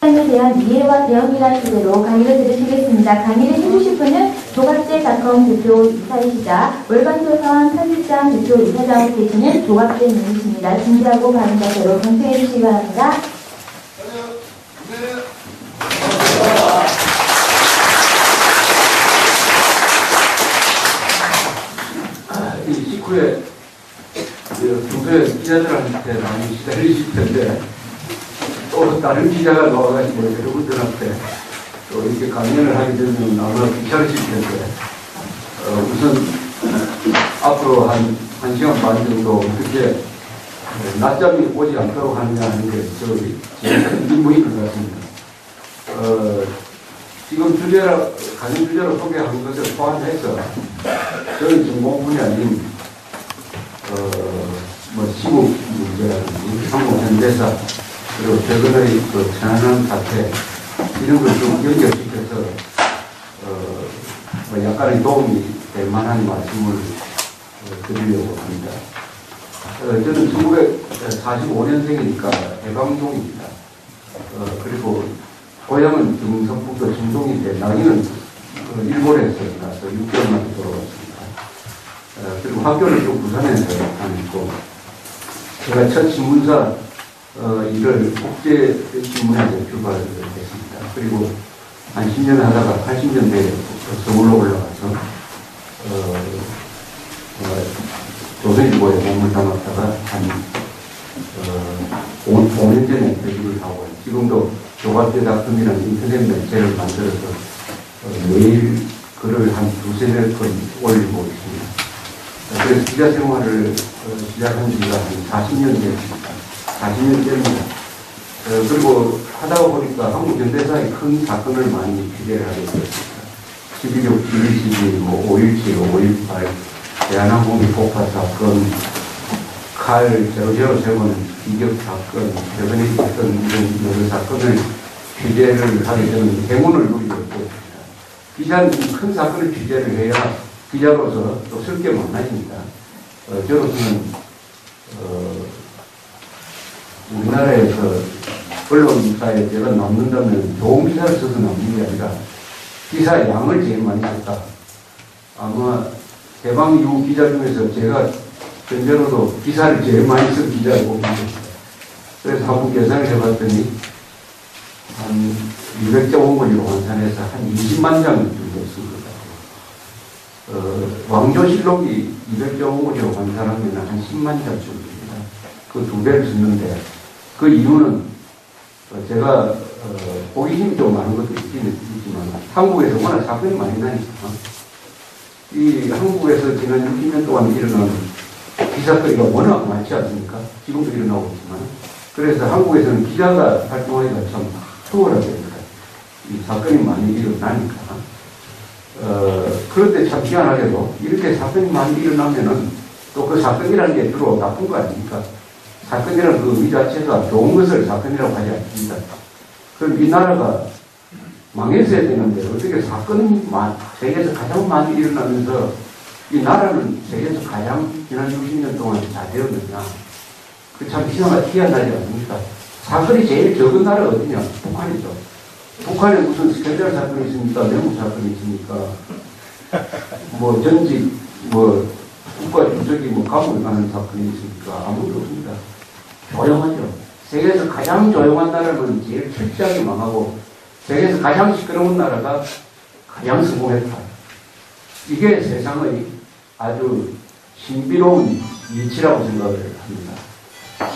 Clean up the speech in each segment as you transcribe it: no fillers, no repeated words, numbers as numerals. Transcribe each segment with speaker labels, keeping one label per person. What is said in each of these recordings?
Speaker 1: 에 대한 이해와 대응이라는 주제로 강의를 들으시겠습니다. 강의를 해주실 분은 조갑재닷컴 대표 이사이시자 월간조선 편집장 대표 이사장으로 계시는 조갑재 님이십니다. 진지하고 바른 자세로 경청해 주시기 바랍니다.
Speaker 2: 이 직후에 평소에 기자들한테 많이 기다리실 텐데 또 다른 기자가 나와가지고 여러분들한테 또 이렇게 강연을 하게 되면 아마 귀찮으실 텐데 우선 앞으로 한 1시간 반 정도 그렇게 낮잠이 오지 않도록 하느냐 하는 게 제일 큰 임무인 것 같습니다. 지금 강연 주제로 소개한 것을 포함해서 저희 전공분이 아닌 시국 문제라든지 한국 현대사 그리고 최근의 그 천안함 사태 이런 걸 좀 연결시켜서 약간의 도움이 될 만한 말씀을 드리려고 합니다. 저는 1945년생이니까 해방동입니다. 그리고 고향은 경상북도 청동인데 나이는 일본에서 나서 6개월 만에 돌아왔습니다. 그리고 학교를 좀 부산에서 다녔고 제가 첫 신문사 일을 국제신문에서 출발을 했습니다. 그리고 한 10년 하다가 80년대에 서울로 올라가서 조선일보에 몸을 담았다가 한 5년 전에 데뷔를 하고 지금도 조갑재닷컴이라는 인터넷 매체를 만들어서 매일 글을 한 두세 건 올리고 있습니다. 그래서 기자 생활을 시작한 지가 한 40년 됐습니다. 40년 전입니다. 그리고 하다가 보니까 한국 현대사의 큰 사건을 많이 취재를 하게 되었습니다. 12.6, 12.12, 5.17, 5.18, 대한항공기 폭파 사건, 칼 007 비격 사건, 최근에 있었던 이런 여러 사건을 취재를 하게 되는 행운을 누리고 있습니다. 기자는 큰 사건을 취재를 해야 기자로서 또 쓸 게 많아집니다. 저로서는 우리나라에서 언론사에 제가 남는다면 좋은 기사를 써서 남는 게 아니라 기사의 양을 제일 많이 썼다. 아마 해방 이후 기자 중에서 제가 현재로도 기사를 제일 많이 쓴 기자를 봅니다. 그래서 한번 계산을 해봤더니 한 200자원권으로 환산해서 한 20만 장 정도 쓴 것 같아요. 왕조실록이 200자원권으로 환산하면 한 10만 장 정도입니다. 그 2배를 썼는데 그 이유는 제가 호기심이 좀 많은 것도 있지만 한국에서 워낙 사건이 많이 나니까 이 한국에서 지난 60년 동안 일어난 기사거리가 워낙 많지 않습니까? 지금도 일어나고 있지만 그래서 한국에서는 기자가 활동하기가 참 수월하답니다. 이 사건이 많이 일어나니까 그런데 참 희한하게도 이렇게 사건이 많이 일어나면은 또 그 사건이라는 게 주로 나쁜 거 아닙니까? 사건이라는 그 의미 자체가 좋은 것을 사건이라고 하지 않습니다. 그럼 이 나라가 망했어야 되는데 어떻게 사건이 세계에서 가장 많이 일어나면서 이 나라는 세계에서 가장 지난 60년 동안 잘 되었느냐. 그 참 희한하지 않습니까? 사건이 제일 적은 나라가 어디냐? 북한이죠. 북한에 무슨 스캔들 사건이 있습니까? 내무 사건이 있습니까? 전직, 국가 주석이 감옥에 가는 사건이 있습니까? 아무도 없습니다. 조용하죠. 세계에서 가장 조용한 나라는 제일 철저하게 망하고 세계에서 가장 시끄러운 나라가 가장 성공했다. 이게 세상의 아주 신비로운 이치라고 생각을 합니다.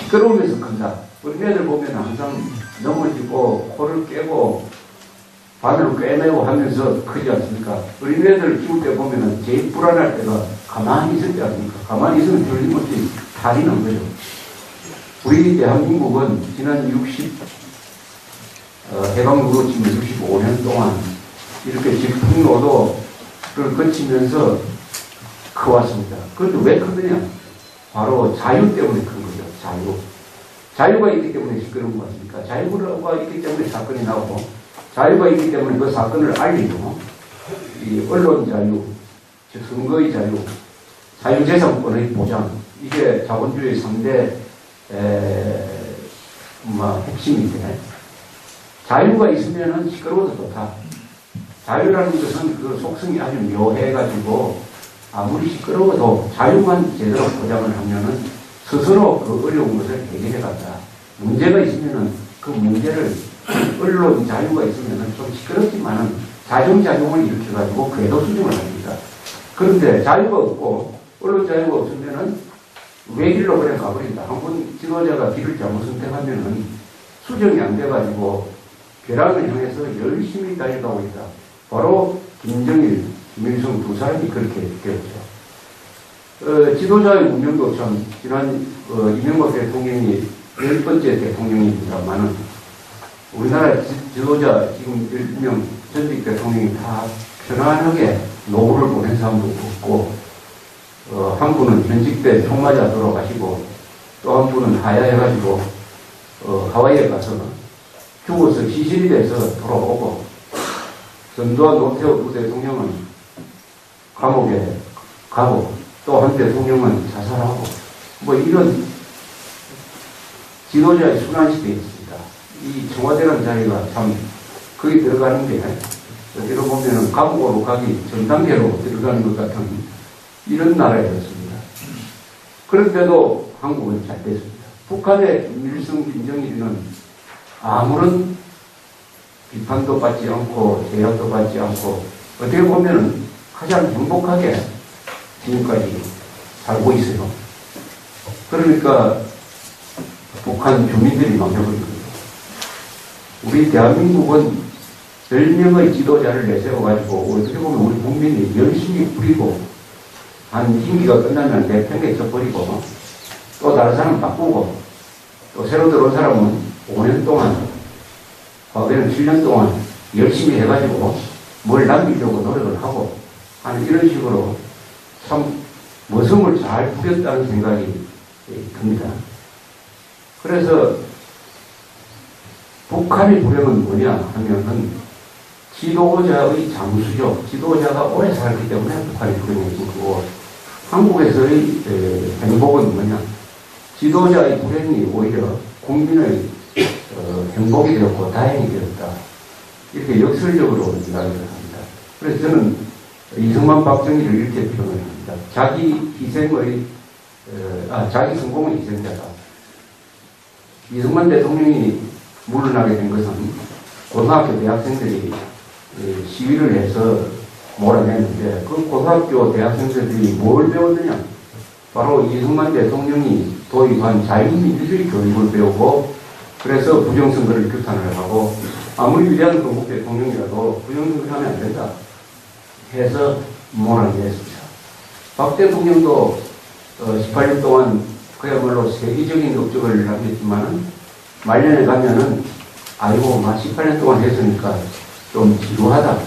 Speaker 2: 시끄러우면서 큰다. 우리 애들 보면 항상 넘어지고 코를 깨고 바늘을 꿰매고 하면서 크지 않습니까? 어린애들 키울 때 보면 제일 불안할 때가 가만히 있을 때 아닙니까? 가만히 있으면 틀림없이 탈이 난 거죠. 우리 대한민국은 지난 해방으로 치면 65년 동안 이렇게 질풍노도를 거치면서 커왔습니다. 그런데 왜 크느냐? 바로 자유 때문에 큰 거죠. 자유가 있기 때문에 시끄러운 거 아닙니까? 자유가 있기 때문에 사건이 나오고 자유가 있기 때문에 그 사건을 알리고 이 언론 자유, 즉 선거의 자유, 자유재산권의 보장 이게 자본주의의 3대 핵심인데 자유가 있으면은 시끄러워도 좋다. 자유라는 것은 그 속성이 아주 묘해가지고 아무리 시끄러워도 자유만 제대로 보장을 하면은 스스로 그 어려운 것을 해결해 간다. 문제가 있으면은 그 문제를 언론 자유가 있으면은 좀 시끄럽지만은 자정작용을 일으켜가지고 궤도 수정을 합니다. 그런데 자유가 없고 언론 자유가 없으면은 외길로 그냥 가버린다. 한번 지도자가 길을 잘못 선택하면은 수정이 안 돼가지고 벼랑을 향해서 열심히 달려가고 있다. 바로 김정일, 김일성 두 사람이 그렇게 되었죠. 지도자의 운명도 참 지난 이명박 대통령이 10번째 대통령입니다만은 우리나라 지도자 지금 1명 전직 대통령이 다 편안하게 노후를 보낸 사람도 없고 한 분은 현직 때 총 맞아 돌아가시고 또 한 분은 하야해가지고 하와이에 가서 죽어서 시신이 돼서 돌아오고 전두환 노태우 두 대통령은 감옥에 가고 또 한 대통령은 자살하고 뭐 이런 지도자의 순환시대에 있습니다. 이 청와대라는 자리가 참 거기 들어가는 게 어디로 보면은 감옥으로 가기 전 단계로 들어가는 것 같은 이런 나라였습니다. 그런데도 한국은 잘 됐습니다. 북한의 김일성, 김정일은 아무런 비판도 받지 않고 제약도 받지 않고 어떻게 보면은 가장 행복하게 지금까지 살고 있어요. 그러니까 북한 주민들이 망해버린 거예요. 우리 대한민국은 10명의 지도자를 내세워가지고 어떻게 보면 우리 국민이 열심히 부리고 한 임기가 끝나면 내팽개쳐버리고 또 다른 사람 바꾸고 또 새로 들어온 사람은 5년 동안 과거에는 7년 동안 열심히 해가지고 뭘 남기려고 노력을 하고 하는 이런 식으로 참 모성을 잘 부렸다는 생각이 듭니다. 그래서 북한의 불행은 뭐냐 하면은 지도자의 장수죠. 지도자가 오래 살기 때문에 북한이 불행해진 거고 한국에서의 행복은 뭐냐. 지도자의 불행이 오히려 국민의 행복이 되었고 다행이 되었다. 이렇게 역설적으로 이야기를 합니다. 그래서 저는 이승만 박정희를 이렇게 표현을 합니다. 자기 성공의 희생자다. 이승만 대통령이 물러나게 된 것은 고등학교 대학생들이 시위를 해서 몰아냈는데 그 고등학교 대학생들이 뭘 배웠느냐. 바로 이승만 대통령이 도입한 자유민주주의 교육을 배우고 그래서 부정선거를 규탄을 하고 아무리 위대한 건국 대통령이라도 부정선거를 하면 안 된다 해서 몰아냈습니다. 박 대통령도 18년 동안 그야말로 세계적인 업적을 남겼지만은 말년에 가면은 아이고 18년 동안 했으니까 좀 지루하다.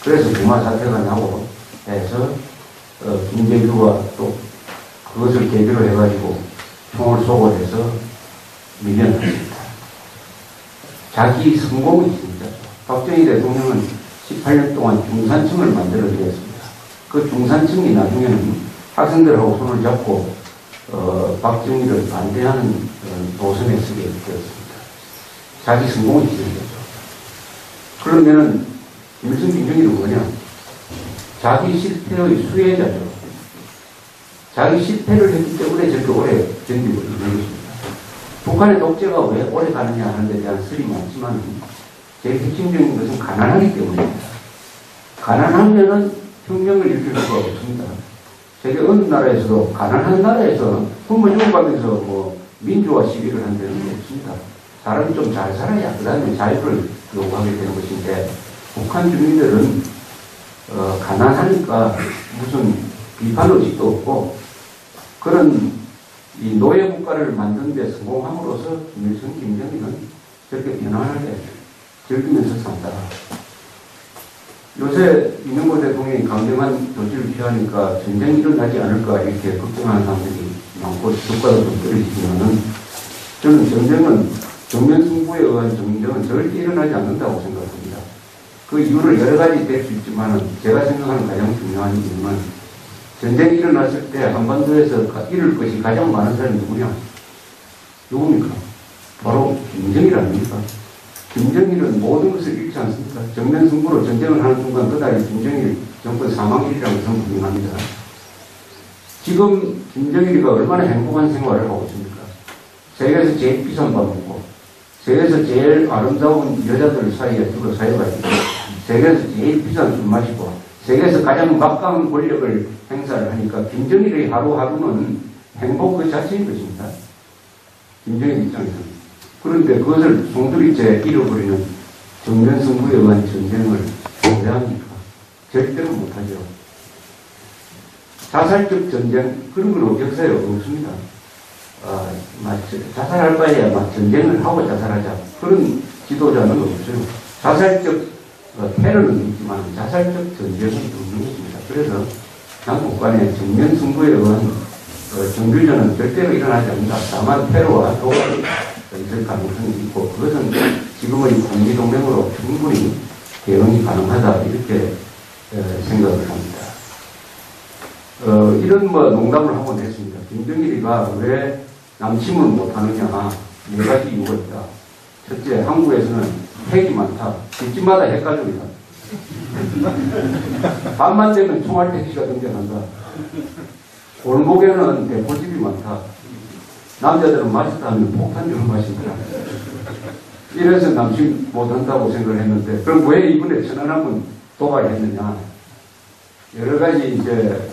Speaker 2: 그래서 부마 사태가 나고 해서 김대중과 또 그것을 계기로 해가지고 총을 쏘고 해서 밀려났습니다. 자기 성공이 있습니다. 박정희 대통령은 18년 동안 중산층을 만들어내었습니다. 그 중산층이 나중에는 학생들하고 손을 잡고 박정희를 반대하는 노선에 서게 되었습니다. 자기 성공이 있는 거죠. 그러면은 김일성, 김정일은 뭐냐? 자기 실패의 수혜자죠. 자기 실패를 했기 때문에 저렇게 오래 견디고 있는 것입니다. 북한의 독재가 왜 오래 가느냐 하는 데 대한 설이 많지만 제일 핵심적인 것은 가난하기 때문입니다. 가난하면은 혁명을 일으킬 수가 없습니다. 세계 어느 나라에서도 가난한 나라에서 굶어 죽어가면서 뭐 민주화 시위를 한다는 게 없습니다. 사람이 좀 잘 살아야 그 다음에 자유를 요구하게 되는 것인데 북한 주민들은 가난하니까 무슨 비판 의식도 없고 그런 이 노예 국가를 만든 데 성공함으로써 김일성, 김정일은 저렇게 편안하게 즐기면서 산다. 요새 이명박 대통령이 강경한 조치를 취하니까 전쟁이 일어나지 않을까 이렇게 걱정하는 사람들이 많고 주가도 좀 떨어지지만은 저는 전쟁은 정면 승부에 의한 전쟁은 절대 일어나지 않는다고 생각합니다. 그 이유를 여러 가지 될 수 있지만은 제가 생각하는 가장 중요한 이유는 전쟁이 일어났을 때 한반도에서 잃을 것이 가장 많은 사람이 누구냐? 누굽니까? 바로 김정일 아닙니까? 김정일은 모든 것을 잃지 않습니까? 정면 승부로 전쟁을 하는 순간 그다음에 김정일 정권 사망일이라고 저는 분명합니다. 지금 김정일이가 얼마나 행복한 생활을 하고 있습니까? 세계에서 제일 비싼 밥 먹고, 세계에서 제일 아름다운 여자들 사이에 둘러 사여가지고, 세계에서 제일 비싼 술 마시고, 세계에서 가장 막강한 권력을 행사를 하니까 김정일의 하루하루는 행복 그 자체인 것입니다. 김정일 입장에서는. 그런데 그것을 송두리째 잃어버리는 정면승부에 의한 전쟁을 왜 합니까? 절대로 못하죠. 자살적 전쟁, 그런 건 역사에 없습니다. 자살할 바에야 전쟁을 하고 자살하자. 그런 지도자는 없어요. 자살적 테러는 있지만 자살적 전쟁은 없는 것입니다. 그래서 양국 간의 정면승부에 의한 정규전은 절대로 일어나지 않는다. 다만 테러와 도발이 있을 가능성이 있고, 그것은 지금의 국미동맹으로 충분히 대응이 가능하다, 이렇게 생각을 합니다. 이런 농담을 하고 냈습니다. 김정일이가 왜 남침을 못하느냐, 네 가지 이유가 있다. 첫째, 한국에서는 핵이 많다. 집집마다 핵가족이다. 밤만 되면 총알 택시가 등장한다. 골목에는 대포집이 많다. 남자들은 마시다 하면 폭탄주를 마신다. 이래서 남친 못한다고 생각을 했는데, 그럼 왜 이번에 천안함은 도발했느냐. 여러 가지 이제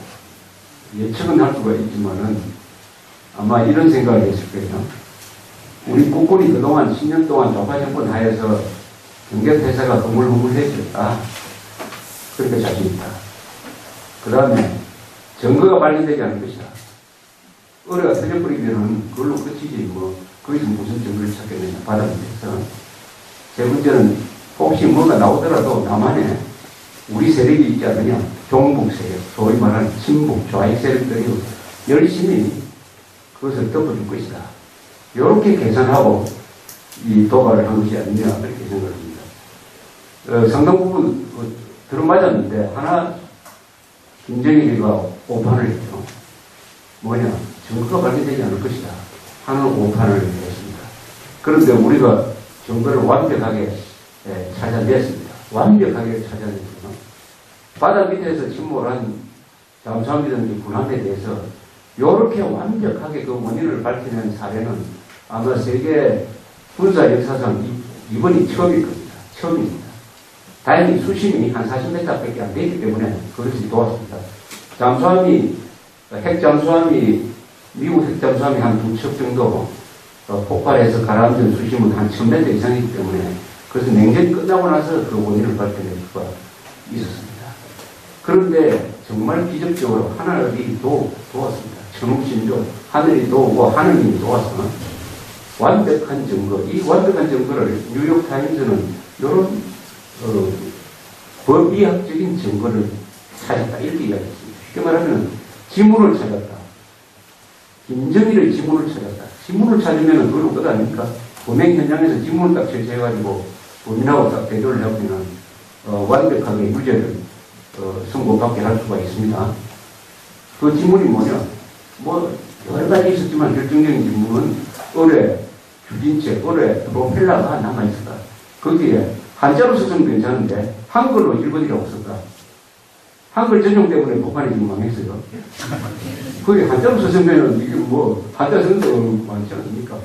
Speaker 2: 예측은 할 수가 있지만은 아마 이런 생각을 했을 거예요. 우리 국군이 그동안 10년 동안 좌파정권 하에서 경계태세가 흐물흐물해졌다. 그렇게 자신 있다. 그 다음에 증거가 발견되지 않을 것이다. 의뢰가 터져버리면은 그걸로 끝이지 거기서 무슨 증거를 찾겠느냐. 바닥에서. 세 번째는 혹시 뭐가 나오더라도 남한에 우리 세력이 있지 않느냐. 종북 세력, 소위 말하는 친북, 좌익 세력들이 열심히 그것을 덮어줄 것이다. 이렇게 계산하고 이 도발을 한 것이 아니냐, 그렇게 생각을 합니다. 상당 부분 들어맞았는데, 하나, 김정일이가 오판을 했죠. 뭐냐, 증거가 발견되지 않을 것이다 하는 오판을 했습니다. 그런데 우리가 증거를 완벽하게 찾아냈습니다. 완벽하게 찾아냈습니다. 바다 밑에서 침몰한 잠수함이든지 군함에 대해서 이렇게 완벽하게 그 원인을 밝혀낸 사례는 아마 세계 군사 역사상 이번이 처음일 겁니다. 처음입니다. 다행히 수심이 한 40m밖에 안 되기 때문에 그것이 도왔습니다. 잠수함이, 핵잠수함이, 미국 핵잠수함이 한 2척 정도 폭발해서 가라앉은 수심은 한 1000m 이상이기 때문에 그래서 냉전이 끝나고 나서 그 원인을 밝혀낼 수가 있었습니다. 그런데 정말 기적적으로 하늘이 도왔습니다. 천우신조, 하늘이 도우고 하느님이 도와서 완벽한 증거, 이 완벽한 증거를 뉴욕타임즈는 이런 법의학적인 증거를 찾았다, 이렇게 이야기했습니다. 쉽게 말하면 지문을 찾았다. 김정일의 지문을 찾았다. 지문을 찾으면 그걸로 끝 아닙니까? 범행 현장에서 지문을 딱 제시해가지고 범인하고 딱 대조를 해보면 완벽하게 유죄를 선고받게 할 수가 있습니다. 그 지문이 뭐냐? 여러 가지 있었지만 결정적인 지문은 의뢰, 규진체, 의뢰, 프로펠러가 남아있었다. 거기에 한자로 써서는 괜찮은데 한글로 1번이라고 썼다. 한글 전용 때문에 북한이 지금 망했어요. 거기 한자로 써서면 이게 한자 쓰는 데 많지 않습니까?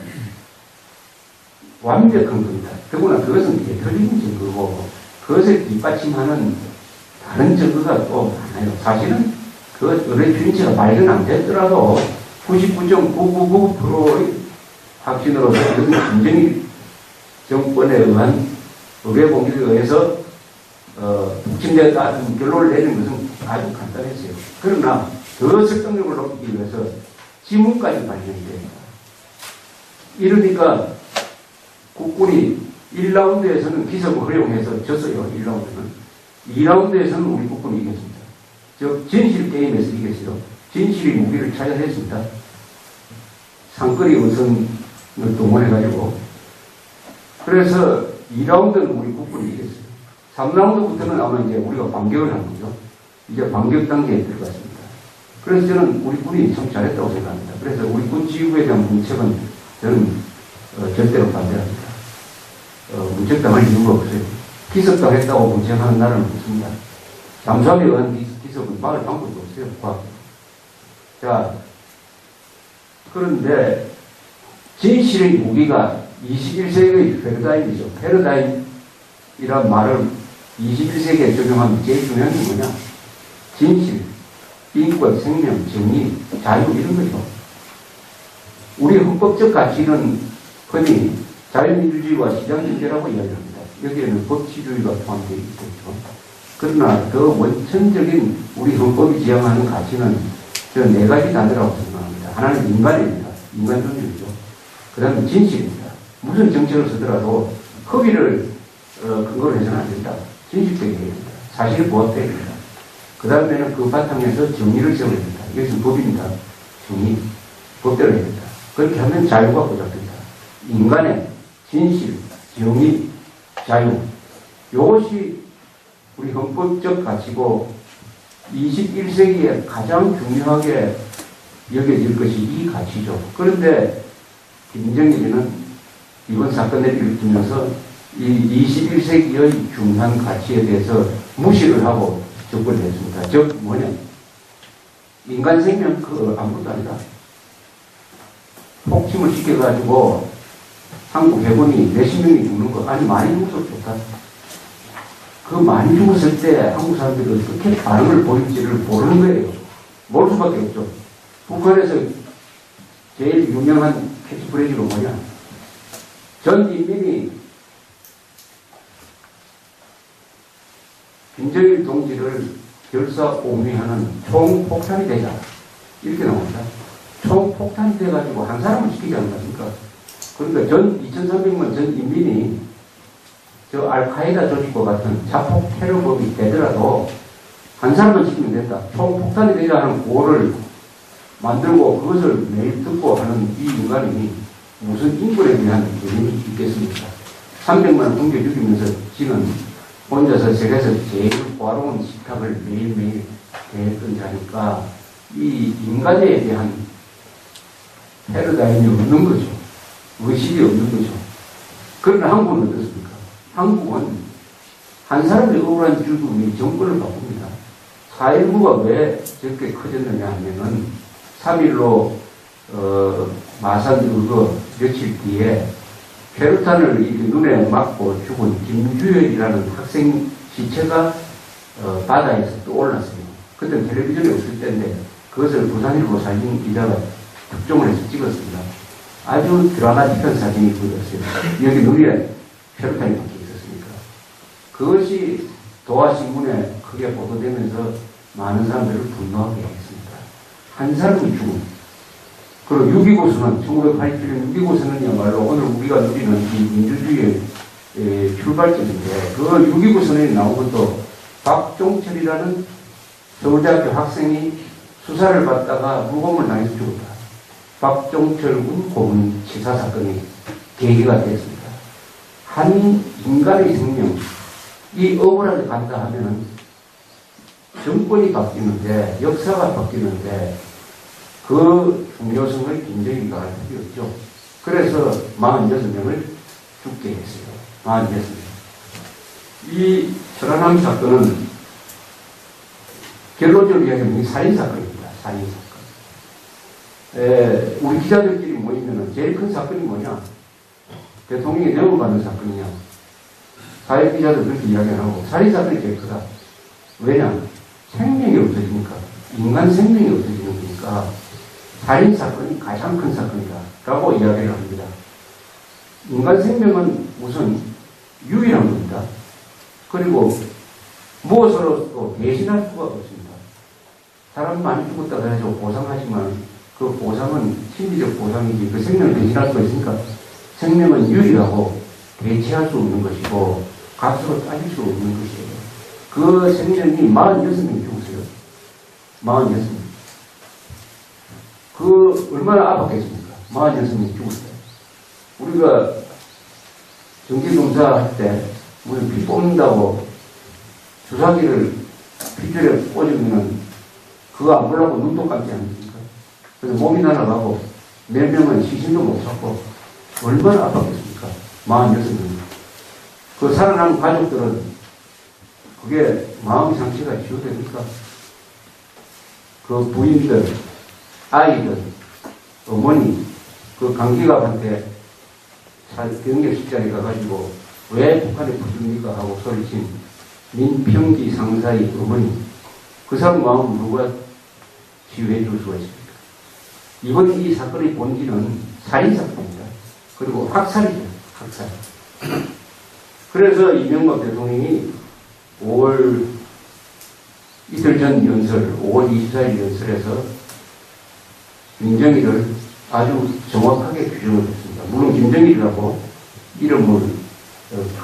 Speaker 2: 완벽한 겁니다. 더구나 그것은 대표적인 증거고 그것을 뒷받침하는 다른 증거가 또 많아요. 사실은 그 의뢰 규진체가 발견 안 됐더라도 99.999%의 확신으로서 김정일 정권에 의한 의뢰 공격에 의해서 북침되었다는 결론을 내리는 것은 아주 간단했어요. 그러나 더 설득력을 높이기 위해서 지문까지 발견이 됩니다. 이러니까 국군이 1라운드에서는 기습을 허용해서 졌어요. 1라운드는. 2라운드에서는 우리 국군이 이겼습니다. 즉 진실 게임에서 이겼어요. 진실이 무기를 찾아냈습니다. 상거리 우선을 동원해가지고. 그래서 2라운드는 우리 국군이 이겼어요. 3라운드부터는 아마 이제 우리가 반격을 한 거죠. 이제 반격 단계에 들어갔습니다. 그래서 저는 우리 군이 참 잘했다고 생각합니다. 그래서 우리 군 지휘부에 대한 문책은 저는 절대로 반대합니다. 문책당할 이유가 없어요. 기습당했다고 문책하는 나라는 없습니다. 잠수함에 의한 기습은 막을 방법도 없어요. 자, 그런데 진실의 무기가 21세기의 패러다임이죠. 패러다임이란 말을 21세기에 적용하면 제일 중요한 게 뭐냐? 진실, 인권, 생명, 정의, 자유 이런 거죠. 우리 헌법적 가치는 흔히 자유민주주의와 시장경제라고 이야기합니다. 여기에는 법치주의가 포함되어 있겠죠. 그러나 더 원천적인 우리 헌법이 지향하는 가치는 저 네 가지 단어라고 생각합니다. 하나는 인간입니다. 인간 존중이죠. 그 다음에 진실입니다. 무슨 정책을 쓰더라도 허위를 근거로 해서는 안 된다. 진실적이어야 됩니다. 사실에 부합되어야 됩니다. 그 다음에는 그 바탕에서 정의를 세워야 됩니다. 이것은 법입니다. 정의, 법대로 해야 됩니다. 그렇게 하면 자유가 보장됩니다. 인간의 진실, 정의, 자유. 이것이 우리 헌법적 가치고 21세기에 가장 중요하게 여겨질 것이 이 가치죠. 그런데 김정일이는 이번 사건을 일으키면서 이 21세기의 중요한 가치에 대해서 무시를 하고 접근을 했습니다. 즉 뭐냐? 인간 생명 아무것도 아니다. 폭침을 시켜가지고 한국 해군이 몇십 명이 죽는 거, 아니 많이 죽어서 좋다. 그 많이 죽었을 때 한국 사람들이 어떻게 반응을 보일지를 모르는 거예요. 모를 수밖에 없죠. 북한에서 제일 유명한 캐치프레이즈가 뭐냐? 전 인민이 김정일 동지를 결사옹위하는 총폭탄이 되자. 이렇게 나옵니다. 총폭탄이 돼가지고 한 사람을 시키지 않습니까? 그러니까 2,300만 전 인민이 저 알카에다 조직과 같은 자폭 테러범이 되더라도 한 사람만 시키면 된다. 총폭탄이 되자 하는 구호를 만들고 그것을 매일 듣고 하는 이 인간이 무슨 인권에 대한 개념이 있겠습니까? 300만 굶겨 죽이면서 지는 혼자서 세계에서 제일 과로운 식탁을 매일매일 대했던 자니까 이 인간에 대한 패러다임이 없는 거죠. 의식이 없는 거죠. 그러나 한국은 어떻습니까? 한국은 한 사람의 억울한 죽음이 정권을 바꿉니다. 4.19가 왜 저렇게 커졌느냐 하면은 3.1로 마산 의거 며칠 뒤에 페루탄을 눈에 맞고 죽은 김주열이라는 학생 시체가 바다에서 떠올랐어요. 그때는 텔레비전이 없을 때인데 그것을 부산일보 사진 기자가 특종을 해서 찍었습니다. 아주 드라마틱한 사진이 보였어요. 여기 눈에 페루탄이 박혀 있었으니까. 그것이 도하신문에 크게 보도되면서 많은 사람들을 분노하게 했습니다. 한 사람이 죽음. 그리고 6.29선언, 1987년 6.29선언이야말로 오늘 우리가 누리는 이 민주주의의 출발점인데, 그 6.29선언이 나온 것도 박종철이라는 서울대학교 학생이 수사를 받다가 무고문을 당해서 죽었다. 박종철 군 고문 치사 사건이 계기가 됐습니다. 한 인간의 생명, 이 억울하게 간다 하면은 정권이 바뀌는데, 역사가 바뀌는데, 그 중요성을 김정일이가 알 필요 없죠. 그래서 46명을 죽게 했어요. 46명. 이 천안함 사건은 결론적으로 이야기하면 살인사건입니다. 살인사건. 우리 기자들끼리 모이면 제일 큰 사건이 뭐냐? 대통령이 내원받는 사건이냐? 사회기자들 그렇게 이야기하고 살인사건이 제일 크다. 왜냐? 생명이 없어지니까. 인간 생명이 없어지는 거니까 살인사건이 가장 큰 사건이다 라고 이야기를 합니다. 인간 생명은 우선 유일한 겁니다. 그리고 무엇으로도 대신할 수가 없습니다. 사람 많이 죽었다 그래서 보상하지만 그 보상은 심리적 보상이지 그 생명을 대신할 수가 있으니까 생명은 유일하고 대체할 수 없는 것이고 값으로 따질 수 없는 것이에요. 그 생명이 46명이 죽었어요. 46명. 그 얼마나 아팠겠습니까? 46명이 죽었어요. 우리가 전기공사 할 때 무슨 피 뽑는다고 주사기를 핏줄에 꽂으면 그거 안 보려고 눈도 감지 않습니까? 그래서 몸이 날아가고 몇 명은 시신도 못 찾고 얼마나 아팠겠습니까? 46명. 그 살아남은 가족들은 그게 마음 상처가 치유됩니까? 그 부인들, 아이들, 어머니, 그 강기갑한테 경력식장에 가가지고 왜 북한에 부줍니까? 하고 소리친 민평기 상사의 어머니, 그 사람 마음 누가 치유해 줄 수가 있습니까? 이번 이 사건의 본질은 살인사건입니다. 그리고 학살이죠. 학살. 그래서 이명박 대통령이 5월 이틀 전 연설, 5월 24일 연설에서 김정일을 아주 정확하게 규정을 했습니다. 물론 김정일이라고 이름을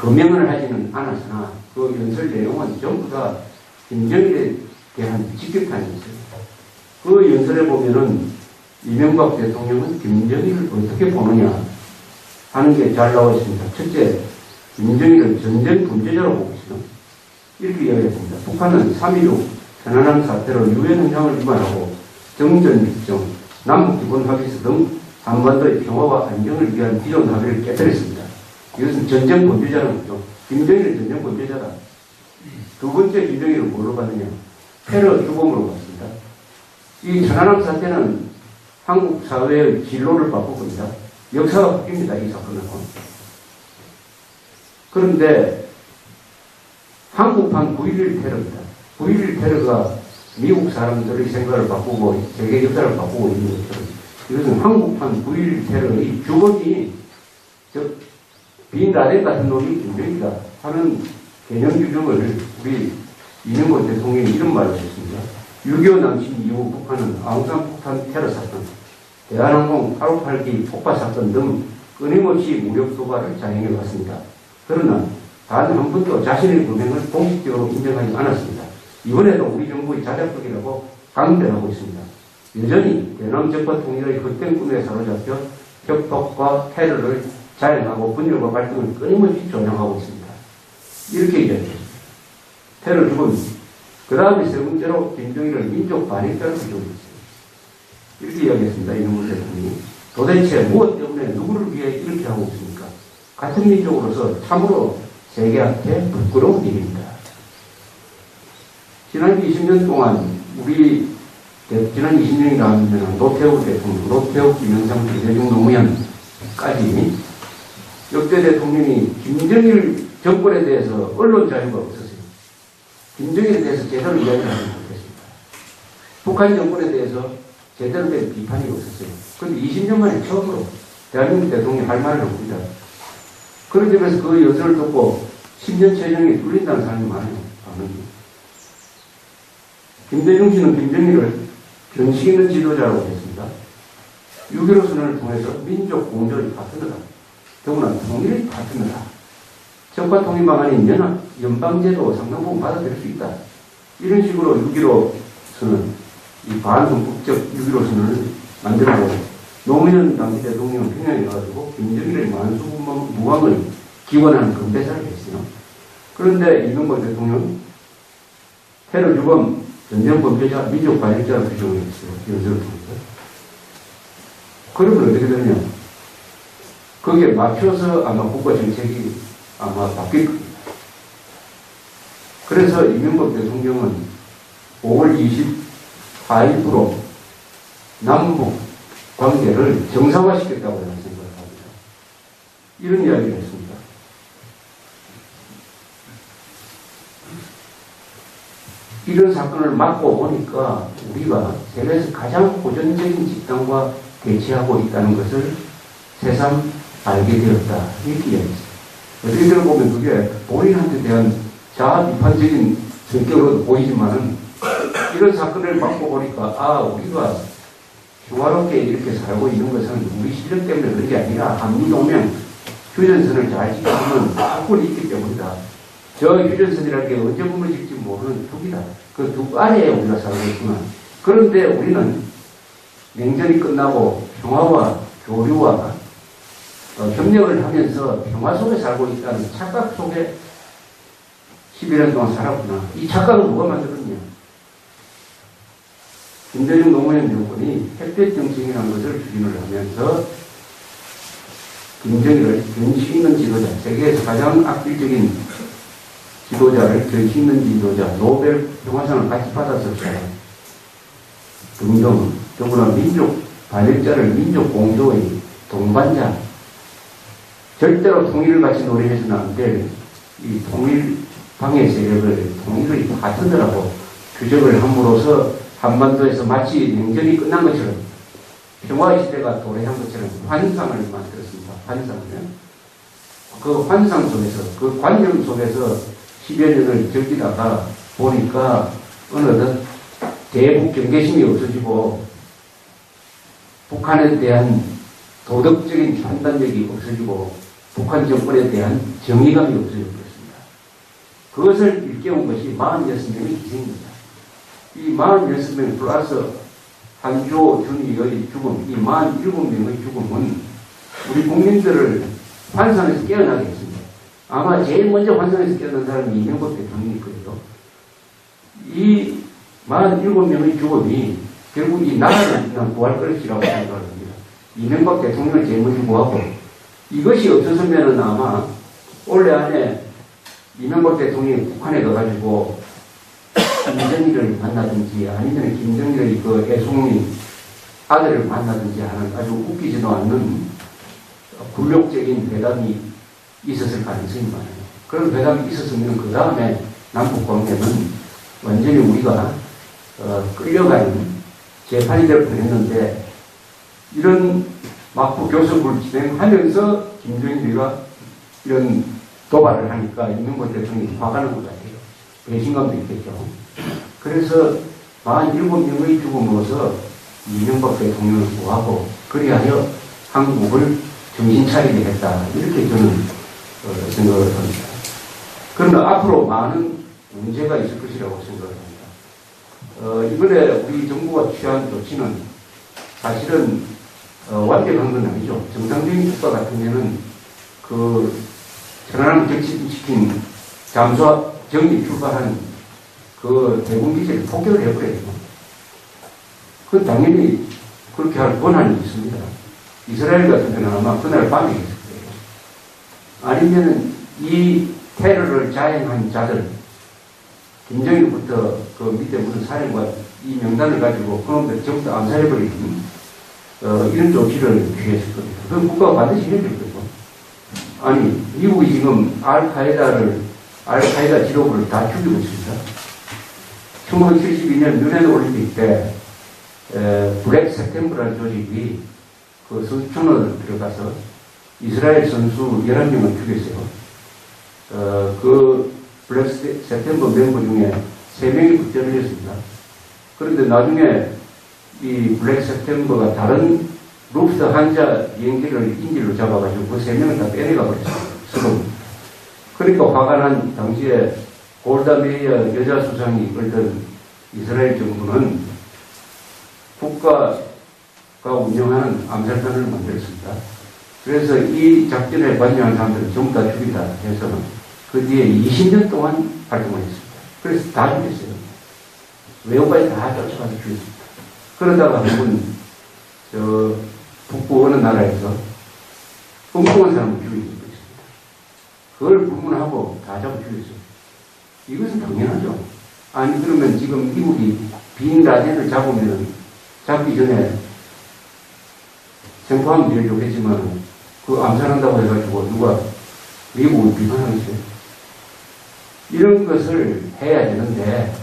Speaker 2: 거명을 하지는 않았으나 그 연설 내용은 전부 다 김정일에 대한 직격탄이 있습니다. 그 연설에 보면은 이명박 대통령은 김정일을 어떻게 보느냐 하는 게 잘 나와 있습니다. 첫째, 김정일은 전쟁 범죄자로 보고 있습니다. 이렇게 이야기했습니다. 북한은 3.16 편안함 사태로 유엔 현상을 위반하고 정전 일정, 남북기본합의서 등 한반도의 평화와 안정을 위한 기존 합의를 깨뜨렸습니다. 이것은 전쟁 범죄자라는 거죠. 김정일은 전쟁 범죄자다. 두 번째 김정일을 뭘로 봤느냐? 테러 주범으로 봤습니다. 이 편안함 사태는 한국 사회의 진로를 바꿀 겁니다. 역사가 바뀝니다. 이 사건은. 그런데 한국판 9.11 테러입니다. 9.11 테러가 미국 사람들의 생각을 바꾸고 세계 역사를 바꾸고 있는 것처럼 이것은 한국판 9.11 테러의 주범이 즉 빈 라덴 같은 놈이 김정일이다 하는 개념 규정을 우리 이명박 대통령이 이런 말을 했습니다. 6.25 남침 이후 북한은 아웅산 폭탄 테러 사건, 대한항공 858기 폭파 사건 등 끊임없이 무력 도발을 자행해 왔습니다. 그러나 단 한 번도 자신의 범행을 공식적으로 인정하지 않았습니다. 이번에도 우리 정부의 자작극이라고 강변하고 있습니다. 여전히 대남 적과 통일의 헛된 꿈에 사로잡혀 협박과 테러를 자행하고 분열과 갈등을 끊임없이 조장하고 있습니다. 이렇게 이야기했습니다. 테러 주범. 그 다음에 세 번째로 김정일을 민족 반역자로 규정했습니다. 이렇게 이야기했습니다. 이명박 대통령이. 도대체 무엇 때문에 누구를 위해 이렇게 하고 있습니까? 같은 민족으로서 참으로 세계한테 부끄러운 일입니다. 지난 20년 동안 지난 20년이라 하면 노태우 대통령, 노태우, 김영삼, 김대중, 노무현까지 역대 대통령이 김정일 정권에 대해서 언론 자유가 없었어요. 김정일에 대해서 제대로 이야기를 하지 못했습니다. 북한 정권에 대해서 제대로 된 비판이 없었어요. 그런데 20년 만에 처음으로 대한민국 대통령이 할 말을 합니다. 그런 점에서 그 연설을 듣고 10년 체정이 뚫린다는 사람이 많아요. 김대중 씨는 김정일을 견식 있는 지도자라고 했습니다. 6.15 선언을 통해서 민족 공조의 파트너다. 더구나 통일의 파트너다. 적과 통일 방안인 연방제도 상당 부분 받아들일 수 있다. 이런 식으로 6.15 선언, 이 반헌법적 6.15 선언을 만들고 노무현 당시 대통령은 평양에 가가지고 김정일의 만수무강을 기원하는 건배사를 했어요. 그런데 이명박 대통령은 테러 주범, 전쟁 범죄자, 민족 반역자로 규정을 했어요. 연설을 통해서. 그러면 어떻게 되느냐? 거기에 맞춰서 아마 국가 정책이 아마 바뀔 겁니다. 그래서 이명박 대통령은 5월 24일부로 남북 관계를 정상화시켰다고 저는 생각을 합니다. 이런 이야기를 했습니다. 이런 사건을 막고 보니까 우리가 세계에서 가장 호전적인 집단과 대치하고 있다는 것을 새삼 알게 되었다. 이렇게 이야기했어요. 어떻게 들어보면 그게 본인한테 대한 자아 비판적인 성격으로 보이지만은 이런 사건을 막고 보니까 우리가 평화롭게 이렇게 살고 있는 것은 우리 실력 때문에 그런 게 아니라 한미동맹 휴전선을 잘 지키면 확고히 있기 때문이다. 저 휴전선이라는 게 언제 무너질지 모르는 둑이다. 그 둑 아래에 우리가 살고 있구나. 그런데 우리는 냉전이 끝나고 평화와 교류와 협력을 하면서 평화 속에 살고 있다는 착각 속에 11년 동안 살았구나. 이 착각을 누가 만들었냐? 김대중 노무현 정권이 햇볕 정책이라는 것을 추진을 하면서 김정일을 견시 있는 지도자, 세계에서 가장 악질적인 지도자를 견시 있는 지도자, 노벨 평화상을 같이 받았었잖아요. 등등, 더구나 민족 반역자를 민족 공조의 동반자, 절대로 통일을 같이 노래해서는 안 될 이 통일 방해 세력을 통일의 파트너라고 규정을 함으로써 한반도에서 마치 냉전이 끝난 것처럼 평화의 시대가 도래한 것처럼 환상을 만들었습니다. 환상을. 그 환상 속에서, 그 관념 속에서 10여 년을 즐기다가 보니까 어느덧 대북 경계심이 없어지고 북한에 대한 도덕적인 판단력이 없어지고 북한 정권에 대한 정의감이 없어져 버렸습니다. 그것을 일깨운 것이 46명의 희생입니다. 이 46명 플러스 한조 준이의 죽음, 이 47명의 죽음은 우리 국민들을 환상에서 깨어나게 했습니다. 아마 제일 먼저 환상에서 깨어난 사람이 이명박 대통령일 거예요. 이 47명의 죽음이 결국 이 나라를 그냥 구할 것이라고 생각합니다. 이명박 대통령을 제일 먼저 구하고 이것이 없었으면 아마 올해 안에 이명박 대통령이 북한에 가가지고 김정일을 만나든지 아니면 김정일의 그 애송이 아들을 만나든지 하는 아주 웃기지도 않는 굴욕적인 회담이 있었을 가능성이 많아요. 그런 회담이 있었으면 그 다음에 남북 관계는 완전히 우리가 끌려가는 재판이 될 뻔했는데 이런 막부 교섭을 진행하면서 김정일이가 이런 도발을 하니까 이명박 대통령이 화가 난 것 같아요. 배신감도 있겠죠. 그래서 47명의 죽음으로써 이명박 대통령을 구하고 그리하여 한국을 정신 차리게 했다. 이렇게 저는 생각을 합니다. 그러나 앞으로 많은 문제가 있을 것이라고 생각을 합니다. 이번에 우리 정부가 취한 조치는 사실은 완벽한 건 아니죠. 정상적인 국가 같으면은 그 천안함 격침시킨 잠수함 정리 출발한 그 대군기지를 폭격을 해버려요. 그건 당연히 그렇게 할 권한이 있습니다. 이스라엘 같은 경우는 아마 그날 밤에 했을 거예요. 아니면 이 테러를 자행한 자들, 김정일부터 그 밑에 무슨 사령관 이 명단을 가지고 그놈들 전부 다 암살해버리는 이런 조치를 취했을 겁니다. 그건 국가가 반드시 해야 될 거죠. 아니, 미국이 지금 알카에다 지도부를 다 죽이고 있습니다. 1972년 뮌헨 올림픽 때 블랙 세템버라는 조직이 그 선수촌을 들어가서 이스라엘 선수 11명을 죽였어요. 그 블랙 세템버 멤버 중에 3명이 국제를 했습니다. 그런데 나중에 이 블랙 세템버가 다른 루프트 한자 비행기를 인질로 잡아가지고 그 3명을 다 빼내가 버렸어요. 그러니까 화가 난 당시에 골다 메이어 여자 수상이 이끌던 이스라엘 정부는 국가가 운영하는 암살단을 만들었습니다. 그래서 이 작전에 관여한 사람들을 전부 다 죽인다 해서 그 뒤에 20년 동안 활동을 했습니다. 그래서 다 죽였어요. 외국까지 다 쫓아가서 죽였습니다. 그러다가 한번 북부 어느 나라에서 엉뚱한 사람을 죽이고 있습니다. 그걸 불문하고 다 잡아 죽였어요. 이것은 당연하죠. 아니 그러면 지금 미국이 빈 라덴을 잡으면 잡기 전에 생포하면 되려고 했지만 그 암살한다고 해가지고 누가 미국을 비판하겠어요. 이런 것을 해야 되는데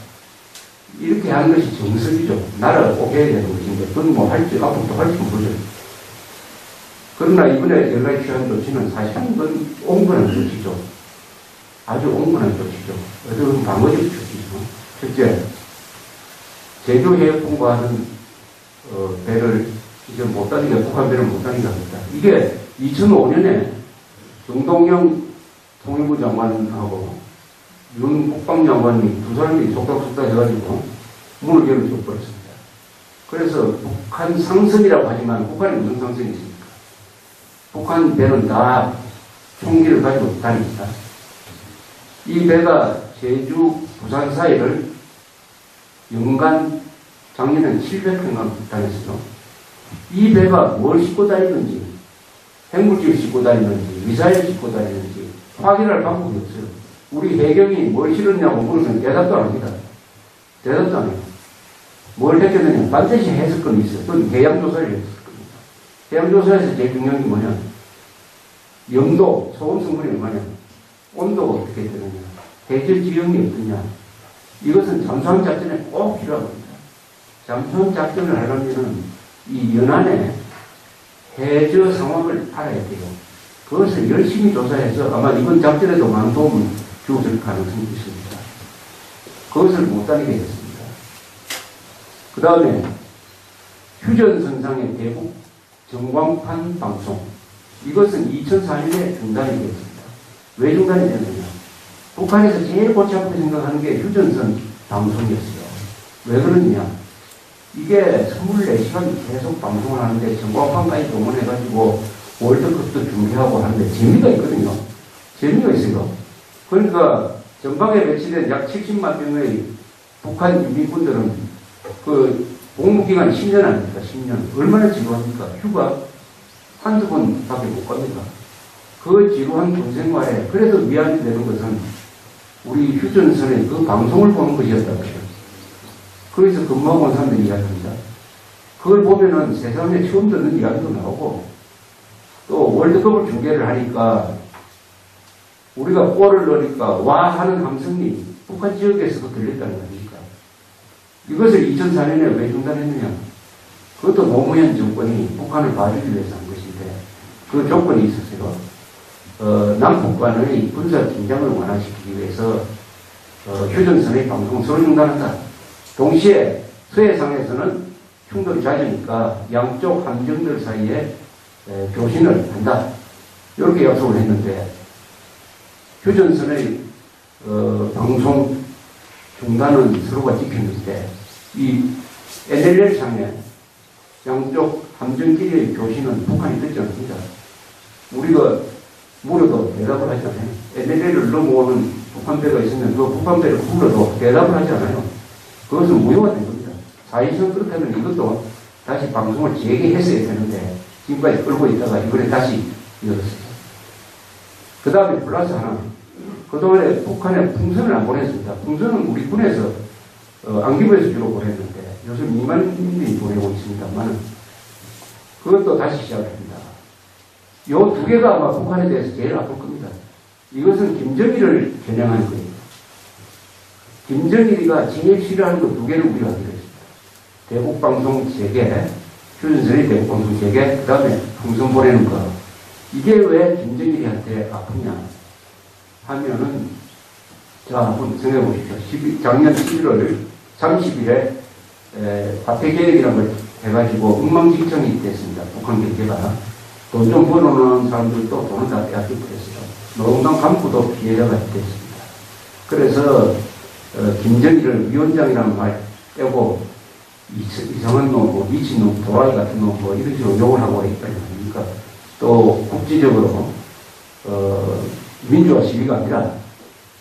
Speaker 2: 이렇게 하는 것이 정석이죠. 나라가 꼭 해야 되는 것인데 그건 뭐 할지 앞으로도 할지 모르죠. 그러나 이번에 여러 가지 취한 조치는 사실은 그건 옹분한 조치죠. 아주 옹분한 조치죠. 어떤 방어적 조치죠. 첫째, 제주해역 통과하는 배를 이제 못 다니게, 북한 배를 못 다니게 합니다. 이게 2005년에 정동영 통일부 장관하고 윤 국방장관이 두 사람이 속닥속닥 해가지고 문을 열어줘버렸습니다. 그래서 북한 상선이라고 하지만 북한이 무슨 상선이 있습니까? 북한 배는 다 총기를 가지고 다닙니다. 이 배가 제주, 부산 사이를 연간 작년엔 700회만 다녔어요. 이 배가 뭘 싣고 다니는지 핵물질 싣고 다니는지, 미사일 싣고 다니는지 확인할 방법이 없어요. 우리 해경이 뭘 실었냐고 물으면 대답도 안 합니다. 대답도 안 해요. 뭘 했겠느냐? 반드시 해석권이 있어요. 또는 해양조사를 했을 겁니다. 해양조사에서 제일 중요한 게 뭐냐? 영도, 소금 성분이 얼마냐? 온도가 어떻게 되느냐? 해저 지형이 어떠냐? 이것은 잠수함 작전에 꼭 필요합니다. 잠수함 작전을 하려면 이 연안의 해저 상황을 알아야 돼요. 그것을 열심히 조사해서 아마 이번 작전에도 많은 도움을 주었을 가능성이 있습니다. 그것을 못 다니게 했습니다. 그 다음에 휴전선상의 대북 전광판 방송, 이것은 2004년에 중단이 되었습니다. 왜 중단이 되느냐? 북한에서 제일 골치 아프게 생각하는 게 휴전선 방송이었어요. 왜 그러느냐? 이게 24시간 계속 방송을 하는데 전광판까지 동원해가지고 월드컵도 중계하고 하는데 재미가 있거든요. 재미가 있어요. 그러니까 전방에 배치된 약 70만 명의 북한 인민군들은 그 복무기간 10년 아닙니까? 10년. 얼마나 지루합니까? 휴가 한두 번밖에 못 갑니다. 그 지루한 군생활에 그래도 위안이 되는 것은 우리 휴전선의 그 방송을 보는 것이었다고 해요. 거기서 근무하고 온 사람들이 이야기합니다. 그걸 보면은 세상에 처음 듣는 이야기도 나오고 또 월드컵을 중계를 하니까 우리가 골을 넣으니까 와 하는 함성이 북한 지역에서도 들렸다는 겁니까? 이것을 2004년에 왜 중단했느냐? 그것도 노무현 정권이 북한을 봐주기 위해서 한 것인데 그 조건이 있었어요. 남북 간의 군사 긴장을 완화시키기 위해서 휴전선의 방송을 서로 중단한다. 동시에 서해상에서는 충돌이 잦으니까 양쪽 함정들 사이에 교신을 한다. 이렇게 약속을 했는데 휴전선의 방송 중단은 서로가 지켰는데 이 NLL상에 양쪽 함정끼리의 교신은 북한이 듣지 않습니다. 우리가 물어도 대답을 하지 않아요. NLL을 넘어오는 북한배가 있으면 그 북한배를 불러도 대답을 하지 않아요. 그것은 무효가 된 겁니다. 사실상 그렇다면 이것도 다시 방송을 재개했어야 되는데 지금까지 끌고 있다가 이번에 다시 이어졌습니다. 그 다음에 플러스 하나. 그동안에 북한에 풍선을 안 보냈습니다. 풍선은 우리 군에서 안기부에서 주로 보냈는데 요즘 2만 명이 보내고 있습니다만 그것도 다시 시작합니다. 요 두 개가 아마 북한에 대해서 제일 아플 겁니다. 이것은 김정일을 겨냥하는 거예요. 김정일이가 제일 싫어하는 거 두 개를 우리가 하기로 했습니다. 대북방송 재개, 휴전선의 대북방송 재개, 그 다음에 풍선 보내는 거. 이게 왜 김정일이한테 아프냐 하면은, 자, 한번 생각해 보십시오. 작년 11월 30일에 화폐개혁이라는 걸 해가지고 엉망진창이 됐습니다. 북한 경제가. 돈 좀 벌어놓은 사람들도 돈을 다 빼앗기고 그랬어요. 노동당 간부도 피해자가 됐습니다. 그래서 김정일을 위원장이라는 말 빼고 이상한 놈, 뭐 미친놈, 도라이 같은 놈, 뭐 이런 식으로 욕을 하고 있다는 겁니까? 또 국지적으로 민주화 시위가 아니라